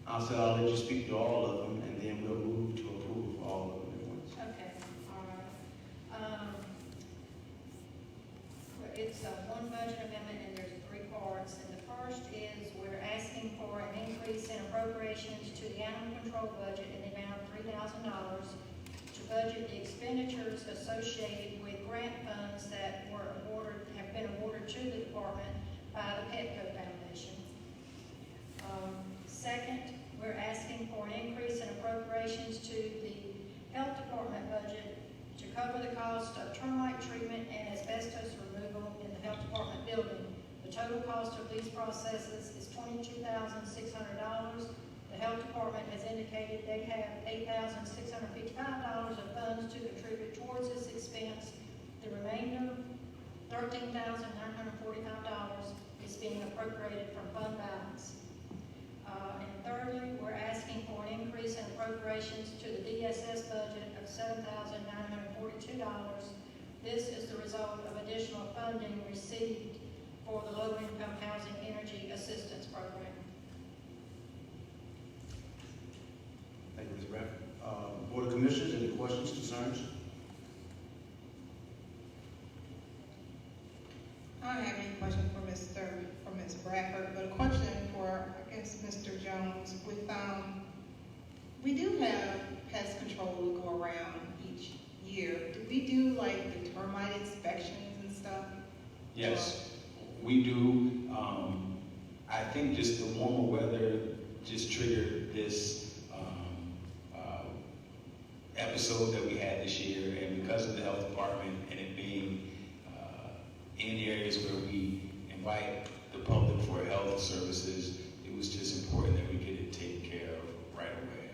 I'll let you speak to all of them, and then we'll move to approval for all of them at once. Okay, all right. It's one budget amendment, and there's 3 parts. And the first is we're asking for an increase in appropriations to the animal control budget in the amount of $3,000 to budget the expenditures associated with grant funds that have been awarded to the department by the Petco Foundation. Second, we're asking for an increase in appropriations to the health department budget to cover the cost of termite treatment and asbestos removal in the health department building. The total cost of these processes is $22,600. The health department has indicated they have $8,655 of funds to contribute towards this expense. The remainder, $13,945, is being appropriated from fund balance. And thirdly, we're asking for an increase in appropriations to the DSS budget of $7,942. This is the result of additional funding received for the Low-Income Housing Energy Assistance Program. Thank you, Ms. Bradford. Board of Commissioners, any questions, concerns? I don't have any question for Ms. Bradford, but a question for, I guess, Mr. Jones. With, we do have pest control go around each year. Do we do like the termite inspections and stuff? Yes, we do. I think just the warmer weather just triggered this episode that we had this year, and because of the health department and it being in areas where we invite the public for health services, it was just important that we get it taken care of right away.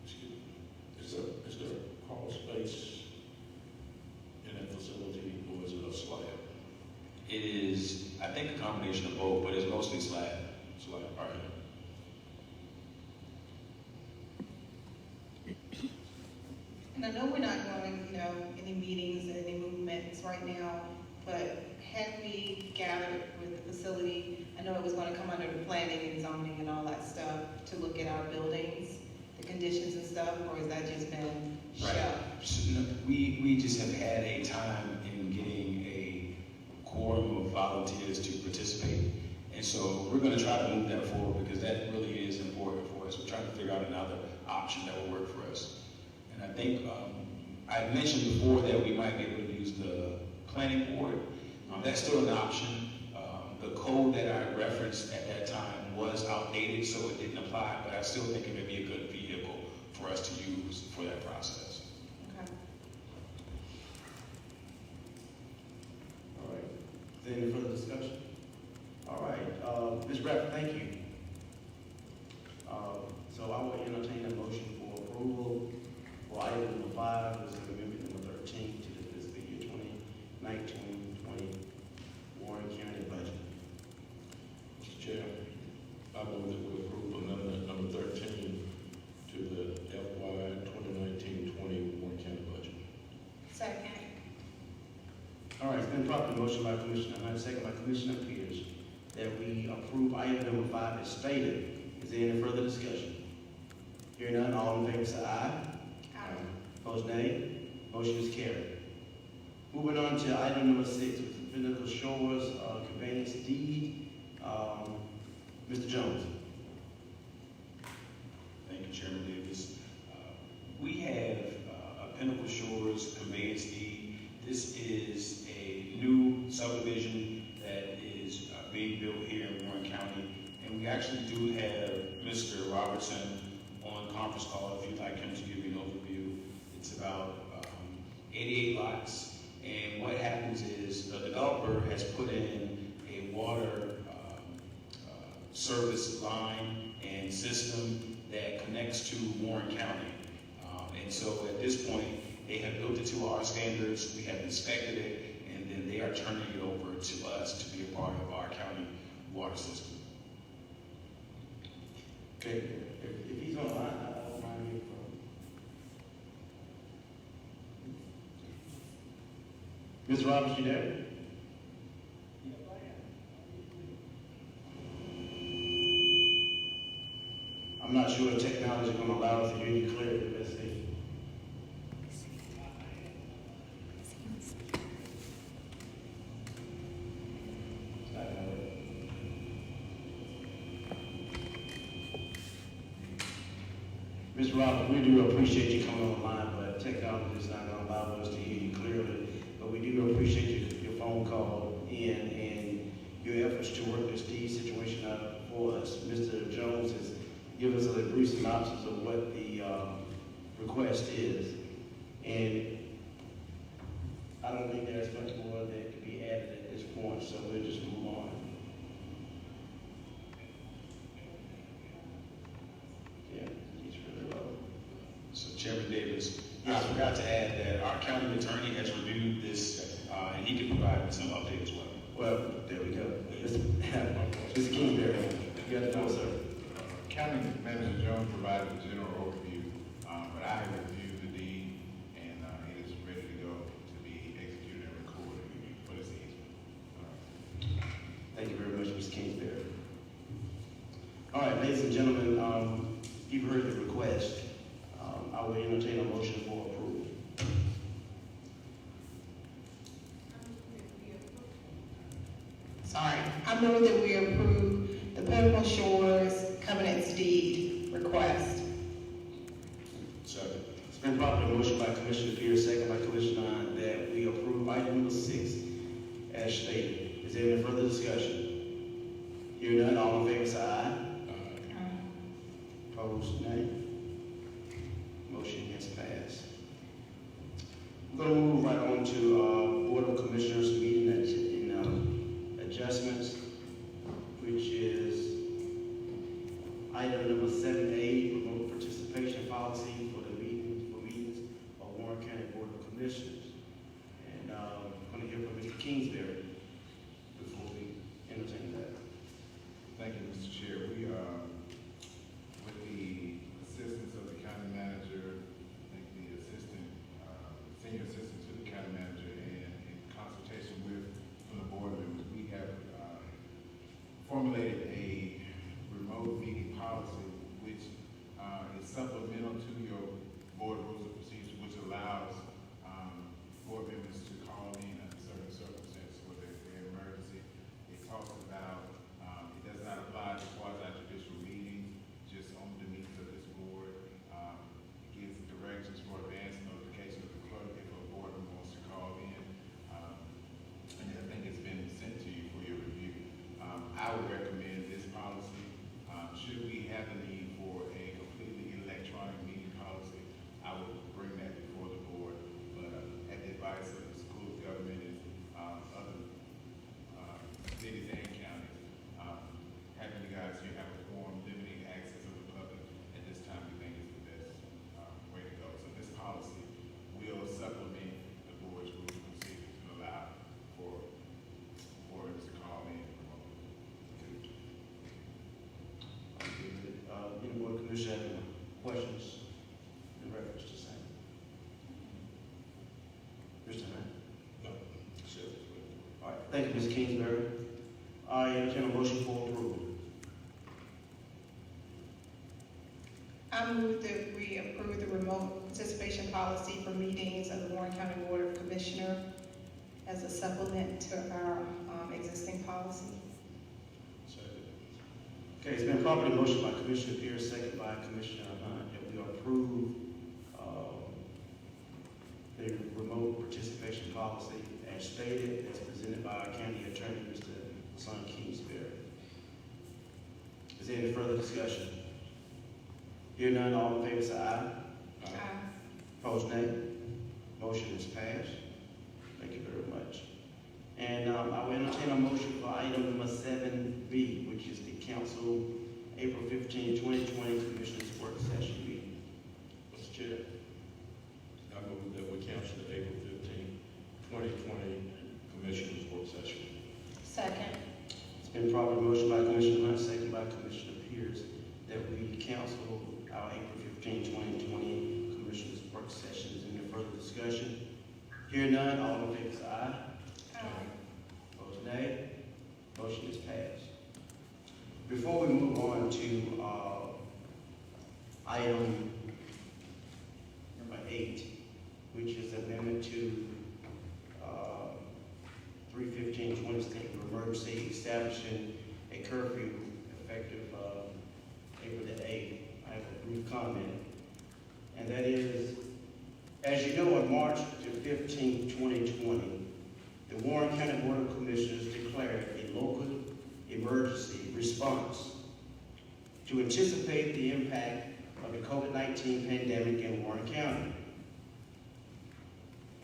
Excuse me. Is there a crawl space in that facility, or is it a slab? It is, I think, a combination of both, but it's mostly slab. And I know we're not going, any meetings and any movements right now, but had we gathered with the facility, I know it was gonna come under the planning and zoning and all that stuff, to look at our buildings, the conditions and stuff, or has that just been Right. shelved? So, no, we just have had a time in getting a quorum of volunteers to participate. And so we're gonna try to move that forward because that really is important for us. We're trying to figure out another option that will work for us. And I think, I mentioned before that we might be able to use the planning board. That's still an option. The code that I referenced at that time was outdated, so it didn't apply, but I still think it would be a good vehicle for us to use for that process. Okay. All right. Is there any further discussion? All right, Ms. Bradford, thank you. So I will entertain a motion for approval for item number 5, which is amendment number 13 to the fiscal year 2019-20 Warren County budget. Mr. Chair, I move that we approve amendment number 13 to the FY 2019-20 Warren County budget. Second. All right, it's been properly motion by Commissioner Hunt, second by Commissioner Peters, that we approve item number 5 as stated. Is there any further discussion? Hearing none, all in favor say aye. Aye. Opposed, nay. Motion is carried. Moving on to item number 6, which is Pinnacle Shores conveyance deed. Mr. Jones. Thank you, Chairman Davis. We have a Pinnacle Shores conveyance deed. This is a new subdivision that is being built here in Warren County. And we actually do have Mr. Robertson on conference call if you'd like him to give you an overview. It's about 88 lots. And what happens is the developer has put in a water service line and system that connects to Warren County. And so at this point, they have built it to our standards, we have inspected it, and then they are turning it over to us to be a part of our county water system. Okay, if he's on the line, I don't mind hearing from him. Ms. Roberts, you there? I'm not sure if technology is going to allow us to hear you clearly. Let's see. Ms. Roberts, we do appreciate you coming on the line, but technology is not going to allow us to hear you clearly. But we do appreciate your phone call in and your efforts to work this deed situation out for us. Mr. Jones has given us a brief synopsis of what the request is. And I don't think there's much more that can be added at this point, so we'll just move on. Yeah, he's really low. So Chairman Davis, I forgot to add that our county attorney has reviewed this, and he can provide me some update as well. Well, there we go. Mr. Kingsbury, you got the floor, sir. County Manager Jones provided a general overview, but I have reviewed the deed, and it is ready to go to be executed and recorded for this easement. Thank you very much, Mr. Kingsbury. All right, ladies and gentlemen, you've heard the request. I will entertain a motion for approval. Sorry, I move that we approve the Pinnacle Shores Covenants deed request. Second. It's been properly motion by Commissioner Pierce, second by Commissioner Hunt, that we approve item number 6 as stated. Is there any further discussion? Hearing none, all in favor say aye. Opposed, nay. Motion has passed. We're going to move right on to Board of Commissioners meeting and adjustments, which is item number 7A, remote participation policy for the meetings of Warren County Board of Commissioners. And I'm going to hear from Mr. Kingsbury before we entertain that. Thank you, Mr. Chair. We with the assistance of the county manager, I think the assistant Any board commissioner have any questions in reference to same? Mr. Hunt? No. All right, thank you, Ms. Kingsbury. I entertain a motion for approval. I move that we approve the remote participation policy for meetings of the Warren County Board of Commissioners as a supplement to our existing policy. Second. Okay, it's been properly motioned by Commissioner Pierce, second by Commissioner Hunt, that we approve the remote participation policy as stated, as presented by our county attorney, Mr. Son Kingsbury. Is there any further discussion? Hear none, all in favor say aye. Aye. Opposed, nay. Motion is passed. Thank you very much. And I will entertain a motion for item number 7B, which is the council April 15, 2020 Commissioners Work Session meeting. Mr. Chair, I move that we cancel the April 15, 2020 Commissioners' Work Session. Second. It's been properly motioned by Commissioner Hunt, second by Commissioner Pierce, that we cancel our April 15, 2020 Commissioners' Work Sessions. Any further discussion? Hear none, all in favor say aye. Aye. Opposed, nay. Motion is passed. Before we move on to item number 8, which is amendment to 315-20 state of emergency, establishing a curfew effective April the 8th, I have a brief comment. And that is, as you know, on March the 15th, 2020, the Warren County Board of Commissioners declared a local emergency response to anticipate the impact of the COVID-19 pandemic in Warren County.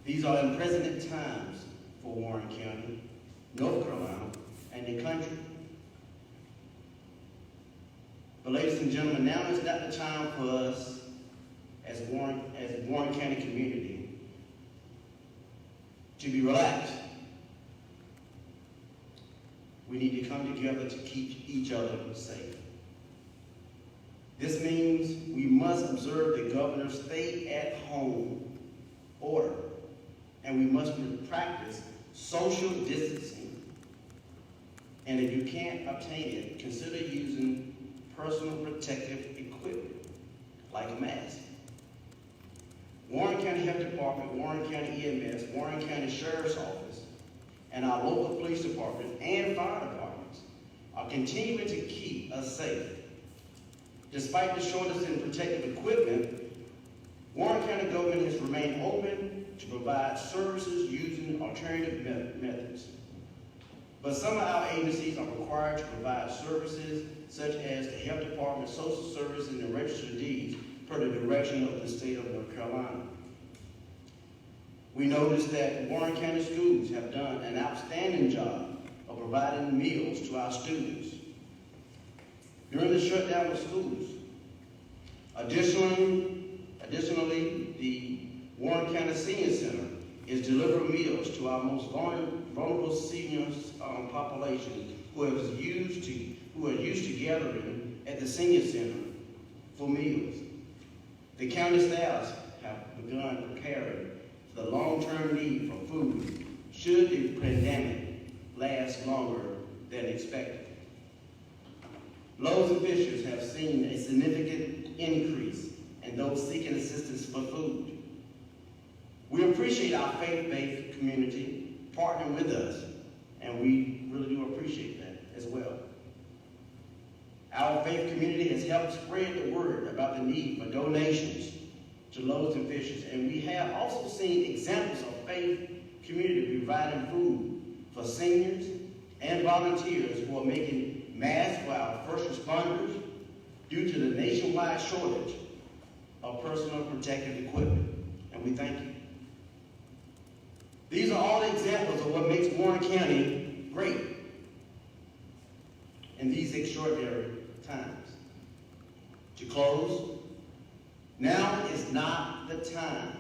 These are unprecedented times for Warren County, North Carolina, and the country. But ladies and gentlemen, now is not the time for us as Warren County community to be relaxed. We need to come together to keep each other safe. This means we must observe the governor's stay-at-home order, and we must practice social distancing. And if you can't obtain it, consider using personal protective equipment, like a mask. Warren County Health Department, Warren County EMS, Warren County Sheriff's Office, and our local police departments and fire departments are continuing to keep us safe. Despite the shortage in protective equipment, Warren County government has remained open to provide services using alternative methods. But some of our agencies are required to provide services such as the Health Department, Social Services, and the Register of Deeds per the direction of the state of North Carolina. We noticed that Warren County schools have done an outstanding job of providing meals to our students during the shutdown of schools. Additionally, the Warren County Senior Center is delivering meals to our most vulnerable seniors population who are used to gathering at the Senior Center for meals. The county staffs have begun preparing for the long-term need for food should the pandemic last longer than expected. Loaves and Fishers have seen a significant increase in those seeking assistance for food. We appreciate our faith-based community partnering with us, and we really do appreciate that as well. Our faith community has helped spread the word about the need for donations to Loaves and Fishers, and we have also seen examples of faith community providing food for seniors and volunteers who are making masks for our first responders due to the nationwide shortage of personal protective equipment, and we thank you. These are all examples of what makes Warren County great in these extraordinary times. To close, now is not the time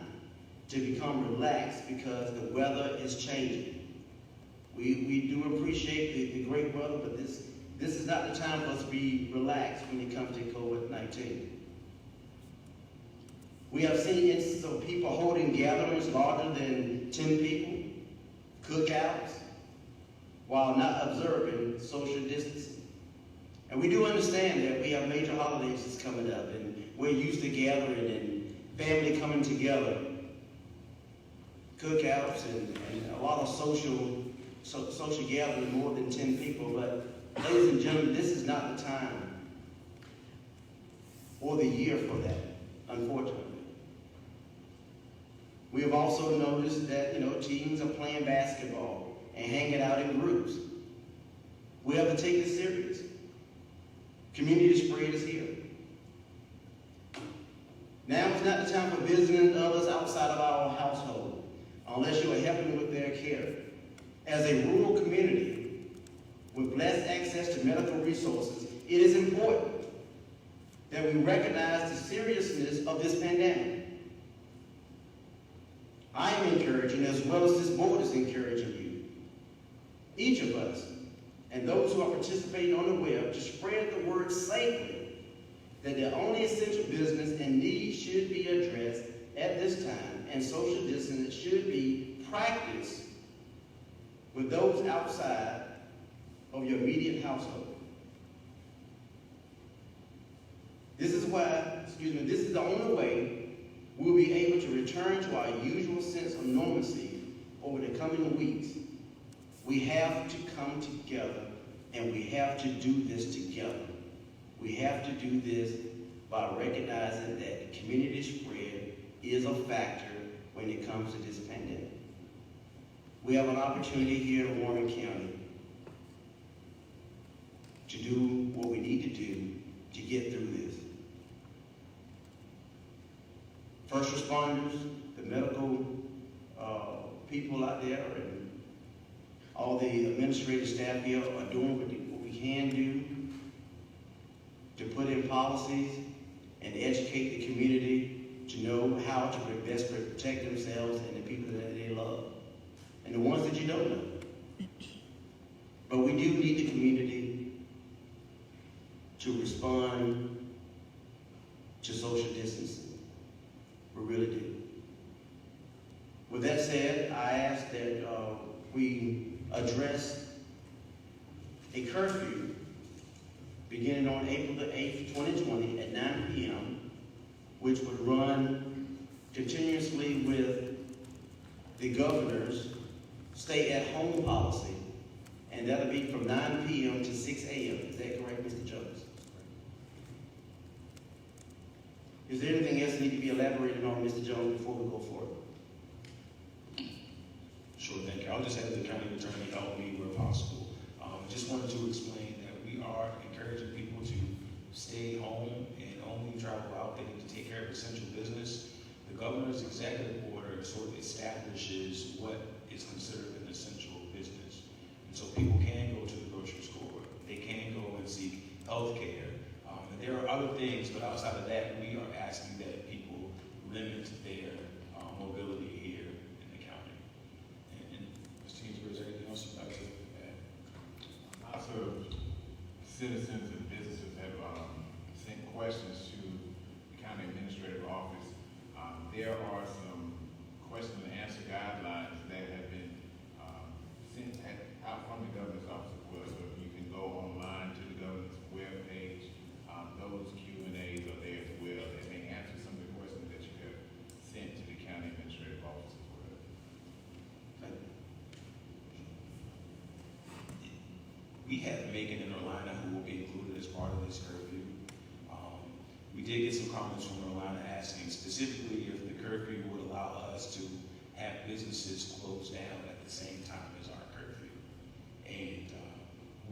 to become relaxed because the weather is changing. We do appreciate the great weather, but this this is not the time for us to be relaxed when it comes to COVID-19. We have seen instances of people holding gatherings larger than 10 people, cookouts, while not observing social distancing. And we do understand that we have major holidays that's coming up, and we're used to gathering and family coming together, cookouts and a lot of social gatherings, more than 10 people. But ladies and gentlemen, this is not the time or the year for that, unfortunately. We have also noticed that, teams are playing basketball and hanging out in groups. We have to take this serious. Community spread is here. Now is not the time for visiting others outside of our household, unless you are helping with their care. As a rural community with less access to medical resources, it is important that we recognize the seriousness of this pandemic. I am encouraging, as well as this board is encouraging you, each of us, and those who are participating on the web, to spread the word safely that the only essential business and needs should be addressed at this time, and social distancing should be practiced with those outside of your immediate household. This is the only way we'll be able to return to our usual sense of normalcy over the coming weeks. We have to come together, and we have to do this together. We have to do this by recognizing that community spread is a factor when it comes to this pandemic. We have an opportunity here in Warren County to do what we need to do to get through this. First responders, the medical people out there, and all the administrative staff here are doing what we can do to put in policies and educate the community to know how to best protect themselves and the people that they love, and the ones that you don't know. But we do need the community to respond to social distancing. We really do. With that said, I ask that we address a curfew beginning on April the 8th, 2020 at 9 p.m., which would run continuously with the governor's stay-at-home policy, and that'll be from 9 p.m. to 6 a.m. Is that correct, Mr. Jones? Is there anything else that need to be elaborated on, Mr. Jones, before we go forward? Sure, thank you. I'll just have the county attorney help me where possible. Just wanted to explain that we are encouraging people to stay home and only travel out. They need to take care of essential business. The governor's executive order sort of establishes what is considered an essential business. And so people can go to the grocery store. They can go and seek health care. And there are other things, but outside of that, we are asking that people limit their mobility here in the county. And Mr. Kingsbury, is there anything else you'd like to add? Lots of citizens and businesses have sent questions to the county administrative office. There are some question and answer guidelines that have been sent out from the governor's office as well. So you can go online to the governor's webpage. Those Q&As are there as well, and they answer some of the questions that you have sent to the county administrative office as well. We have Megan and Orlana who will be included as part of this curfew. We did get some comments from Orlana asking specifically if the curfew would allow us to have businesses closed down at the same time as our curfew. And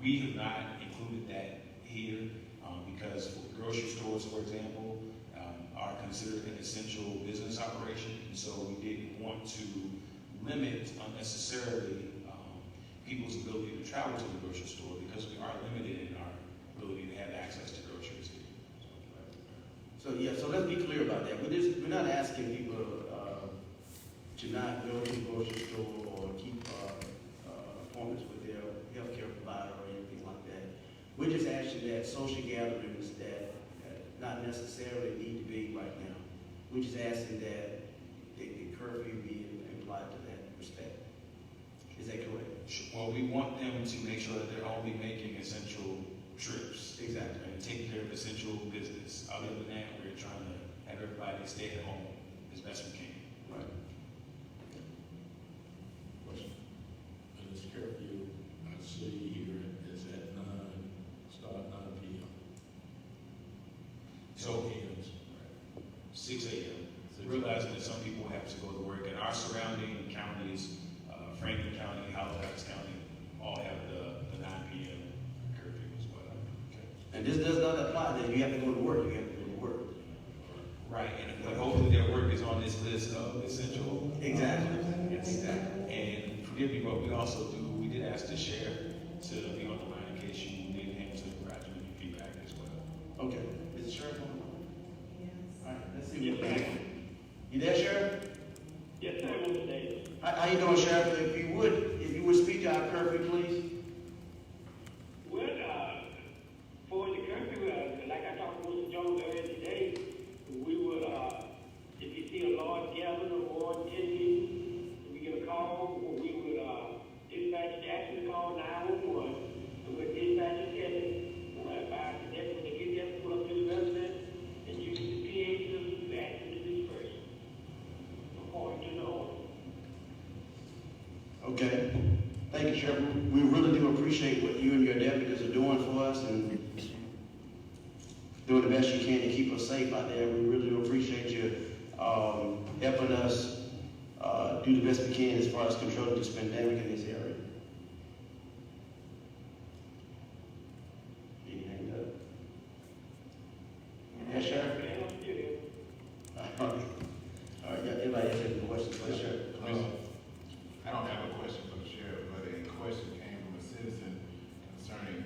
we have not included that here because grocery stores, for example, are considered an essential business operation. And so we didn't want to limit unnecessarily people's ability to travel to the grocery store because we are limited in our ability to have access to groceries here. So let's be clear about that. We're not asking people to not go to the grocery store or keep appointments with their healthcare provider or anything like that. We're just asking that social gatherings that not necessarily need to be right now. We're just asking that the curfew be applied to that respect. Is that correct? Well, we want them to make sure that they're only making essential trips. Exactly. And taking care of essential business. Other than that, we're trying to have everybody stay at home as best we can. Right. Question. And this curfew, I see here, is at 9, start 9 p.m. So, ends. 6 a.m. Realizing that some people have to go to work, and our surrounding counties, Franklin County, Halifax County, all have the 9 p.m. curfew as well. Okay. And this does not apply that you have to go to work, you have to go to work. Right, and hopefully their work is on this list of essential. Exactly. Exactly. And forgive me, but we did ask the sheriff to be on the line in case you need him to provide you any feedback as well. Okay. Is the sheriff on the line? Yes. All right, let's see what's happening. You there, Sheriff? Yes, sir, Mr. Davis. How you doing, Sheriff? If you would speak to our curfew, please. Well, for the curfew, like I talked to Mr. Jones earlier today, we would, if you see a large gathering of more than 10 people, we get a call, we would dispatch, actually call 911, and we'd dispatch a tenant, advise the deputy when they get there, pull up to the resident, and use the PA system to ask them to disperse, according to the order. Okay. Thank you, Sheriff. We really do appreciate what you and your deputies are doing for us and doing the best you can to keep us safe out there. We really do appreciate you helping us do the best we can as far as controlling this pandemic in this area. Anything up? Yes, Sheriff? All right, anybody has any questions for the Sheriff? I don't have a question for the sheriff, but a question came from a citizen concerning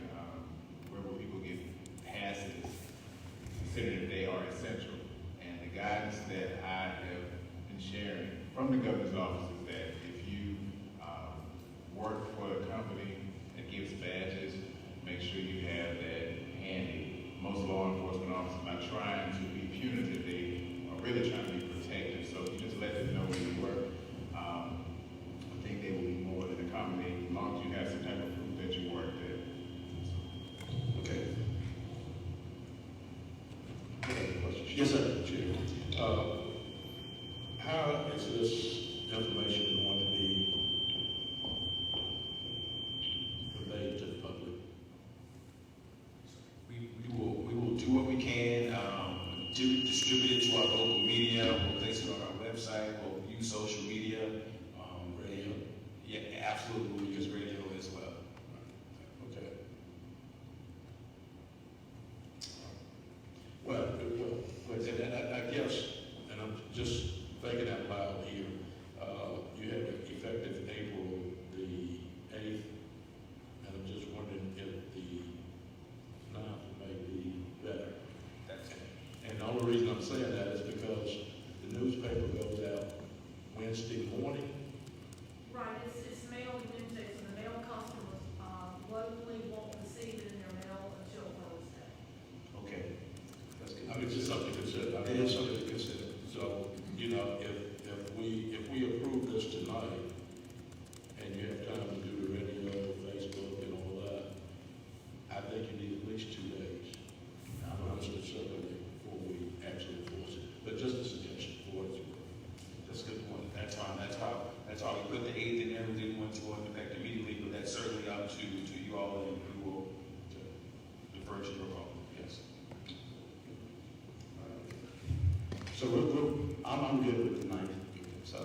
where will people get passes considering that they are essential. And the guidance that I have been sharing from the governor's office is that if you work for a company that gives badges, make sure you have that handy. Most law enforcement officers are not trying to be punitive, they are really trying to be protective. So you just let them know where you work. I think they will be more than accommodating as long as you have some type of proof that you work there. Okay. Yes, sir. How is this information going to be conveyed to the public? We will do what we can, distribute it to our local media, we'll place it on our website, we'll use social media, Radio? yeah, absolutely, we'll use radio as well. Okay. Well, And I guess, and I'm just thinking out loud here, you have it effective April the 8th, and I'm just wondering if the 9th may be better. That's it. And the only reason I'm saying that is because the newspaper goes out Wednesday morning. Right, it's mailed Wednesday, so the mail customers, locally won't receive it in their mail until Thursday. okay. That's good. I mean, it's just something to consider. I It mean, is. it's something to consider. So, you know, if we approve this tonight, and you have time to do the radio, Facebook, and all that, I think you need at least 2 days. I'm honestly circulating before we actually enforce it. But just a suggestion for what it's worth. That's a good point. That's fine. That's how we put the 8th in there. We didn't want to go into effect immediately, but that's certainly up to you all, and we will defer to your call. Yes. So I'm good with the 9th. So,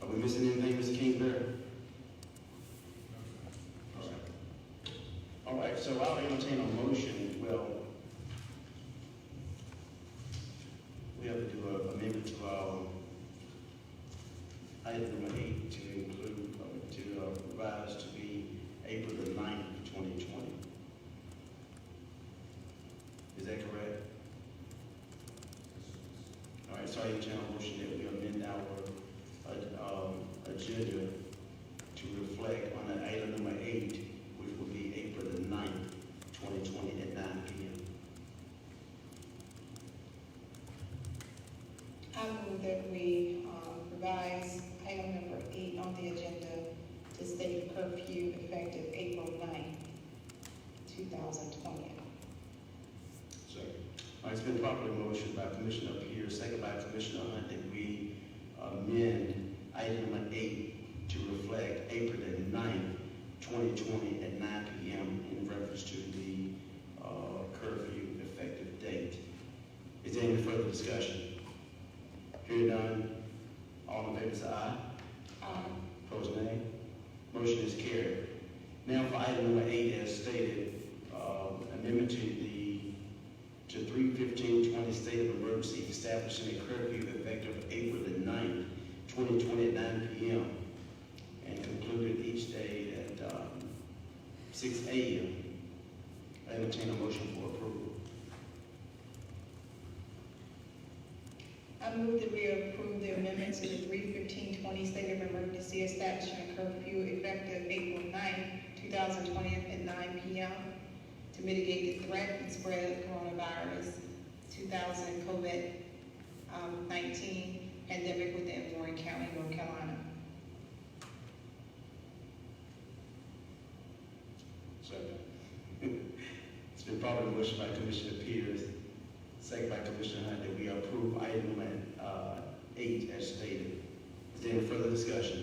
are we missing anything, Mr. Kingsbury? All right, so I'll entertain a motion. Well, we have to do an amendment to our item number 8 to include, to revise to be April the 9th, 2020. Is that correct? All right, so I entertain a motion that we amend our agenda to reflect It's been properly motioned by Commissioner Pierce, second by Commissioner Hunt, that we amend item number 8 to reflect April the 9th, 2020 at 9 p.m. in reference to the curfew effective date. Is there any further discussion? Hearing none, all in favor say aye. Aye. Opposed, nay. Motion is carried. Now for item number 8, as stated, amendment to 3/15/20 state of emergency establishing a curfew effective April the 9th, 2020 at 9 p.m. and concluded each day at 6 a.m. I entertain a motion for approval. I move that we approve the amendment to the 3/15/20 state of emergency establishing a curfew effective April 9th, 2020 at 9 p.m. to mitigate the threat and spread of coronavirus 2000 COVID-19 pandemic within Warren County, North Carolina. Second. It's been properly motioned by Commissioner Peters, second by Commissioner Hunt, that we approve item 8 as stated. Is there any further discussion?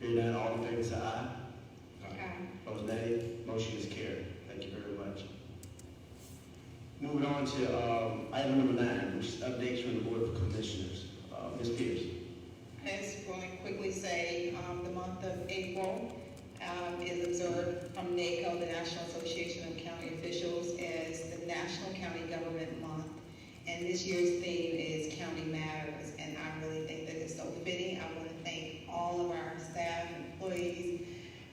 Hearing none, all in favor say aye. Aye. Opposed, nay. Motion is carried. Thank you very much. Moving on to item number 9, which is updates from the Board of Commissioners. Ms. Pierce. I just want to quickly say the month of April is observed from NACO, the National Association of County Officials, as the National County Government Month. And this year's theme is County Matters, and I really think that it's so fitting. I want to thank all of our staff, employees,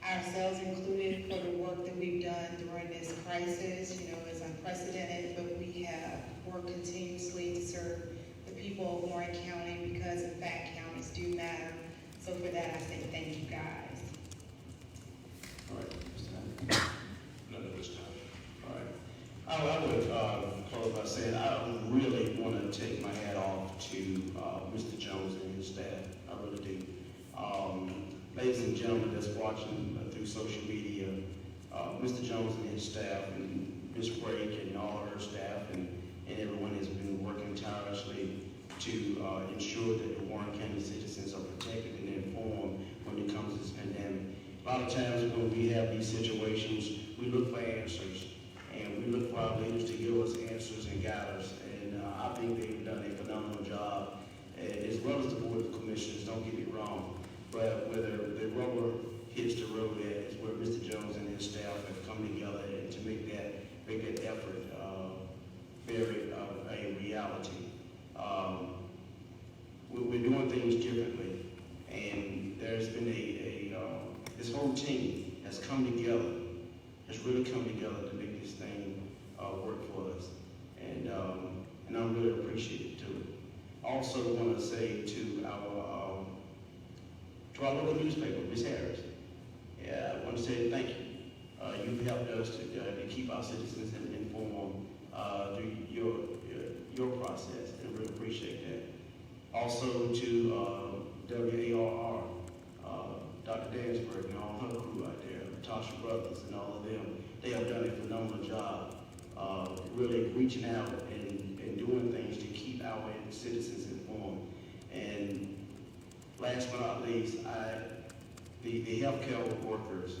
ourselves included, for the work that we've done during this crisis. You know, it's unprecedented, but we have worked continuously to serve the people of Warren County because, in fact, counties do matter. So for that, I say thank you, guys. All right. Mr. Hunt. None of this time. All right. I would close by saying I really want to take my hat off to Mr. Jones and his staff. I really do. Ladies and gentlemen that's watching through social media, Mr. Jones and his staff, and Ms. Brake and all of her staff, and everyone has been working tirelessly to ensure that the Warren County citizens are protected and informed when it comes to this pandemic. A lot of times when we have these situations, we look for answers, and we look for our leaders to give us answers and guide us. And I think they've done a phenomenal job, as well as the Board of Commissioners, don't get me wrong. But where the rubber hits the road at is where Mr. Jones and his staff have come together and to make that effort a reality. We're doing things differently, and there's been this whole team has come together, has really come together to make this thing work for us, and I'm really appreciative to it. Also want to say to our local newspaper, Ms. Harris, I want to say thank you. You've helped us to keep our citizens informed through your process, and really appreciate that. Also to WARR, Dr. Dansburg and all her crew out there, Tasha Brothers and all of them, they have done a phenomenal job really reaching out and doing things to keep our citizens informed. And last but not least, the healthcare workers,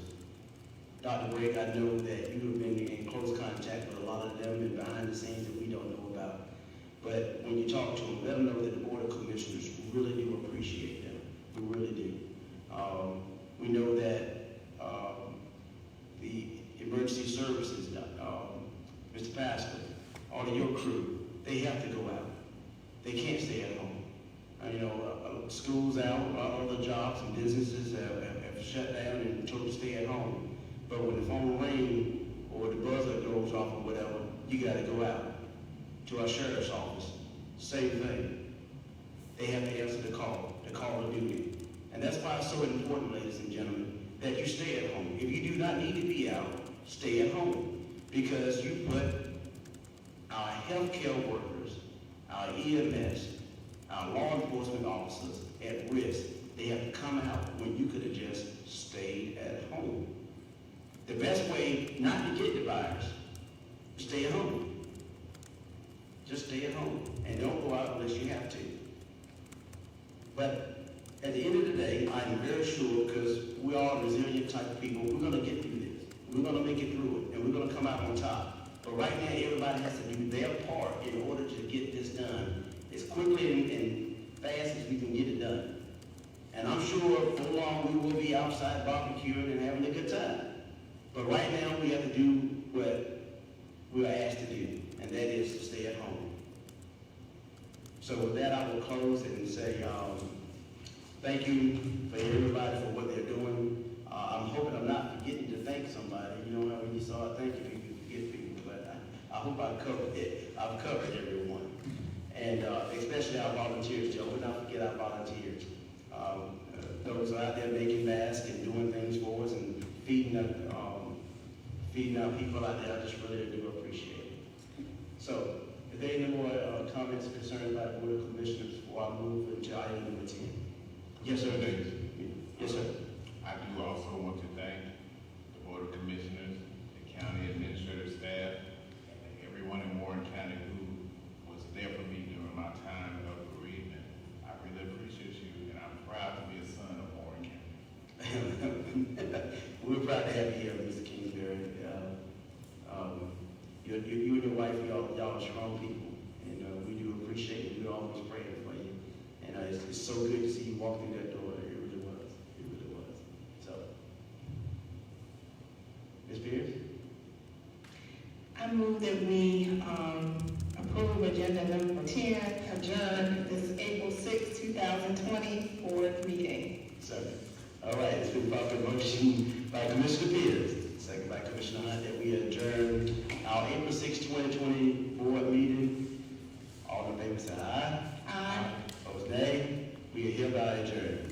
Dr. Brake, I know that you have been in close contact with a lot of them and behind the scenes that we don't know about. But when you talk to them, let them know that the Board of Commissioners really do appreciate them. We really do. We know that the emergency services, Mr. Pastor, all of your crew, they have to go out. They can't stay at home. Schools out, other jobs and businesses have shut down and told to stay at home. But when the phone rings or the buzzer goes off or whatever, you got to go out to our sheriff's office. Same thing. They have to answer the call of duty. And that's why it's so important, ladies and gentlemen, that you stay at home. If you do not need to be out, stay at home, because you put our healthcare workers, our EMS, our law enforcement officers at risk. They have to come out when you could have just stayed at home. The best way not to get the virus is stay at home. Just stay at home and don't go out unless you have to. But at the end of the day, I'm very sure, because we are resilient type of people, we're gonna get through this. We're gonna make it through it, and we're gonna come out on top. But right now, everybody has to do their part in order to get this done as quickly and fast as we can get it done. And I'm sure for long we will be outside barbecuing and having a good time. But right now, we have to do what we are asked to do, and that is to stay at home. So with that, I will close and say, thank you for everybody for what they're doing. I'm hoping I'm not forgetting to thank somebody. You know, when you saw it, thank you, you forget people, but I hope I covered it. I've covered everyone. And especially our volunteers, Joe. We'll not forget our volunteers. Those out there making masks and doing things for us and feeding our people out there. I just really do appreciate it. So, if there are any more comments or concerns by the Board of Commissioners before I move into item number 10? Yes, sir. Yes, sir. I do also want to thank the Board of Commissioners, the county administrative staff, and everyone in Warren County who was there for me during my time of bereavement. I really appreciate you, and I'm proud to be a son of Warren County. We're proud to have you here, Mr. Kingsbury. You and your wife, y'all are strong people, and we do appreciate it. We're always praying for you. And it's so good to see you walk through that door. It really was. It really was. So, Ms. Pierce? I move that we approve agenda number 10, adjourn this April 6, 2020 board meeting. Second. All right, it's been properly motion by Commissioner Peters, second by Commissioner Hunt, that we adjourn our April 6, 2020 board meeting. All in favor say aye. Aye. Opposed nay. We are hereby adjourned.